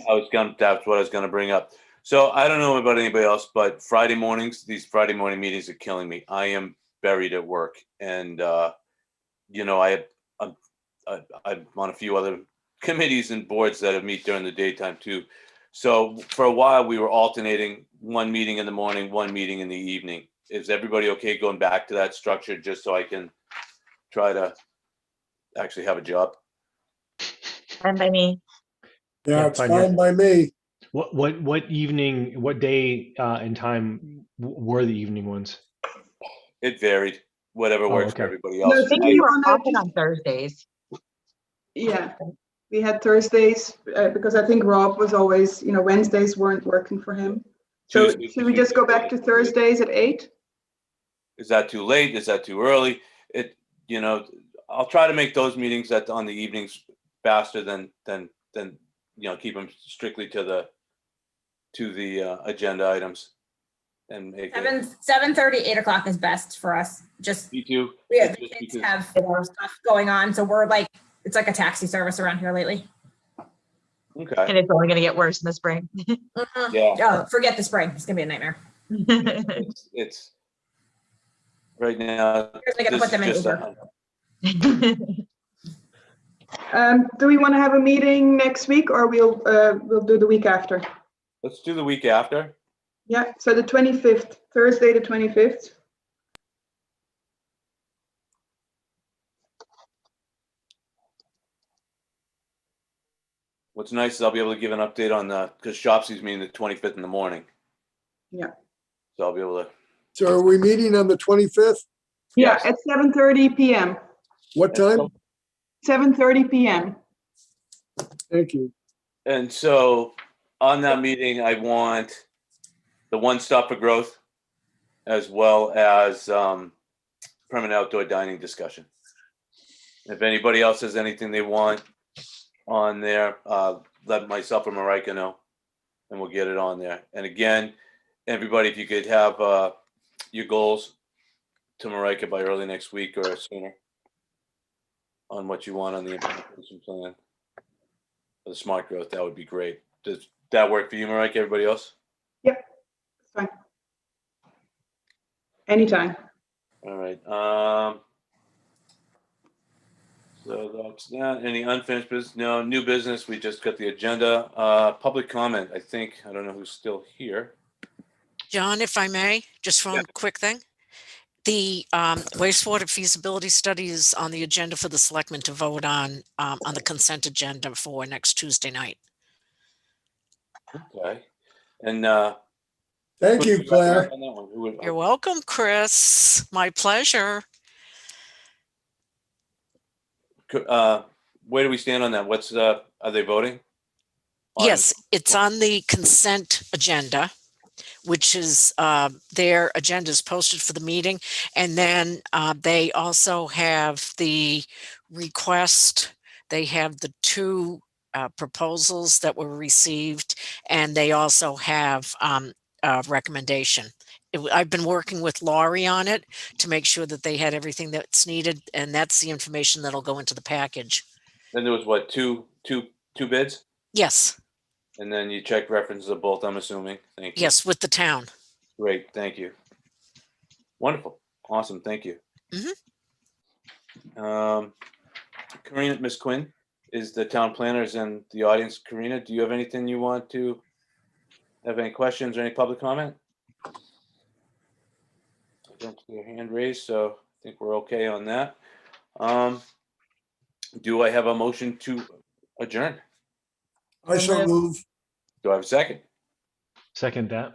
that's what I was gonna bring up. So I don't know about anybody else, but Friday mornings, these Friday morning meetings are killing me. I am buried at work, and I'm on a few other committees and boards that meet during the daytime too. So for a while we were alternating one meeting in the morning, one meeting in the evening. Is everybody okay going back to that structure just so I can try to actually have a job? And by me. Yeah, it's fine by me. What evening, what day and time were the evening ones? It varied, whatever works for everybody else. No, I think we were often on Thursdays. Yeah, we had Thursdays because I think Rob was always, Wednesdays weren't working for him. So should we just go back to Thursdays at 8? Is that too late? Is that too early? I'll try to make those meetings on the evenings faster than keep them strictly to the agenda items. And make 7:30, 8 o'clock is best for us. Just me too. Yeah, the kids have stuff going on, so we're like, it's like a taxi service around here lately. Okay. And it's only going to get worse in the spring. Yeah. Oh, forget the spring. It's gonna be a nightmare. It's right now. I gotta put them in Uber. Do we want to have a meeting next week, or we'll do the week after? Let's do the week after. Yeah, so the 25th, Thursday the 25th. What's nice is I'll be able to give an update on because Shopsy's meeting the 25th in the morning. Yeah. So I'll be able to, So are we meeting on the 25th? Yeah, Yes. at 7:30 PM. What time? 7:30 PM. Thank you. and so on that meeting, I want the One Stop for Growth as well as permanent outdoor dining discussion. If anybody else has anything they want on there, let myself or Marika know, and we'll get it on there. And again, everybody, if you could have your goals to Marika by early next week or sooner on what you want on the implementation plan for the smart growth, that would be great. Does that work for you, Marika? Everybody else? Yep, it's fine. Anytime. All right. So that's that. Any unfinished business? No. New business. We just got the agenda. Public comment. I don't know who's still here. John, if I may, just one quick thing. The wastewater feasibility study is on the agenda for the selectmen to vote on the consent agenda for next Tuesday night. Okay. And Thank you, Claire. on that one? Who would- You're welcome, Chris. My pleasure. Where do we stand on that? What's are they voting? On- Yes, it's on the consent agenda, which is their agenda is posted for the meeting. And then they also have the request. They have the two proposals that were received, and they also have a recommendation. I've been working with Laurie on it to make sure that they had everything that's needed, and that's the information that'll go into the package. Then there was what, two bids? Yes, And then you check references of both, I'm assuming. Thank you. yes, with the town. Great, thank you. Wonderful, awesome, thank you. Karina, Miss Quinn is the town planners in the audience. Karina, do you have anything you want to have any questions or any public comment? I don't see your hand raised, so I think we're okay on that. Do I have a motion to adjourn? I shall move. Do I have a second? Second that.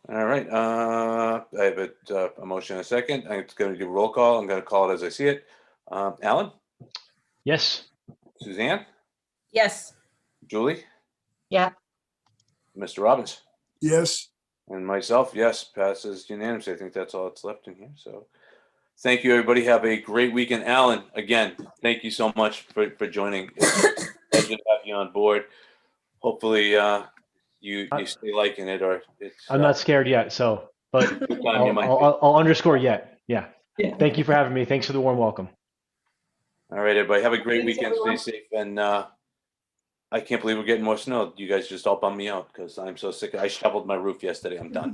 All right, I have a motion and a second. I'm going to do a roll call. I'm going to call it as I see it. Alan? Yes. Suzanne? Yes. Julie? Yeah. Mr. Robbins? Yes. And myself, yes, passes unanimously. I think that's all that's left in here. So thank you, everybody. Have a great weekend. Alan, again, thank you so much for joining. It's a pleasure to have you on board. Hopefully you stay liking it, or it's I'm not scared yet, so, but good time you might be. I'll underscore yet. Yeah. Yeah. Thank you for having me. Thanks for the warm welcome. All right, everybody. Have a great Thanks, weekend. everyone. Stay safe. And I can't believe we're getting more snow. You guys just all bummed me out because I'm so sick. I shoveled my roof yesterday. I'm done.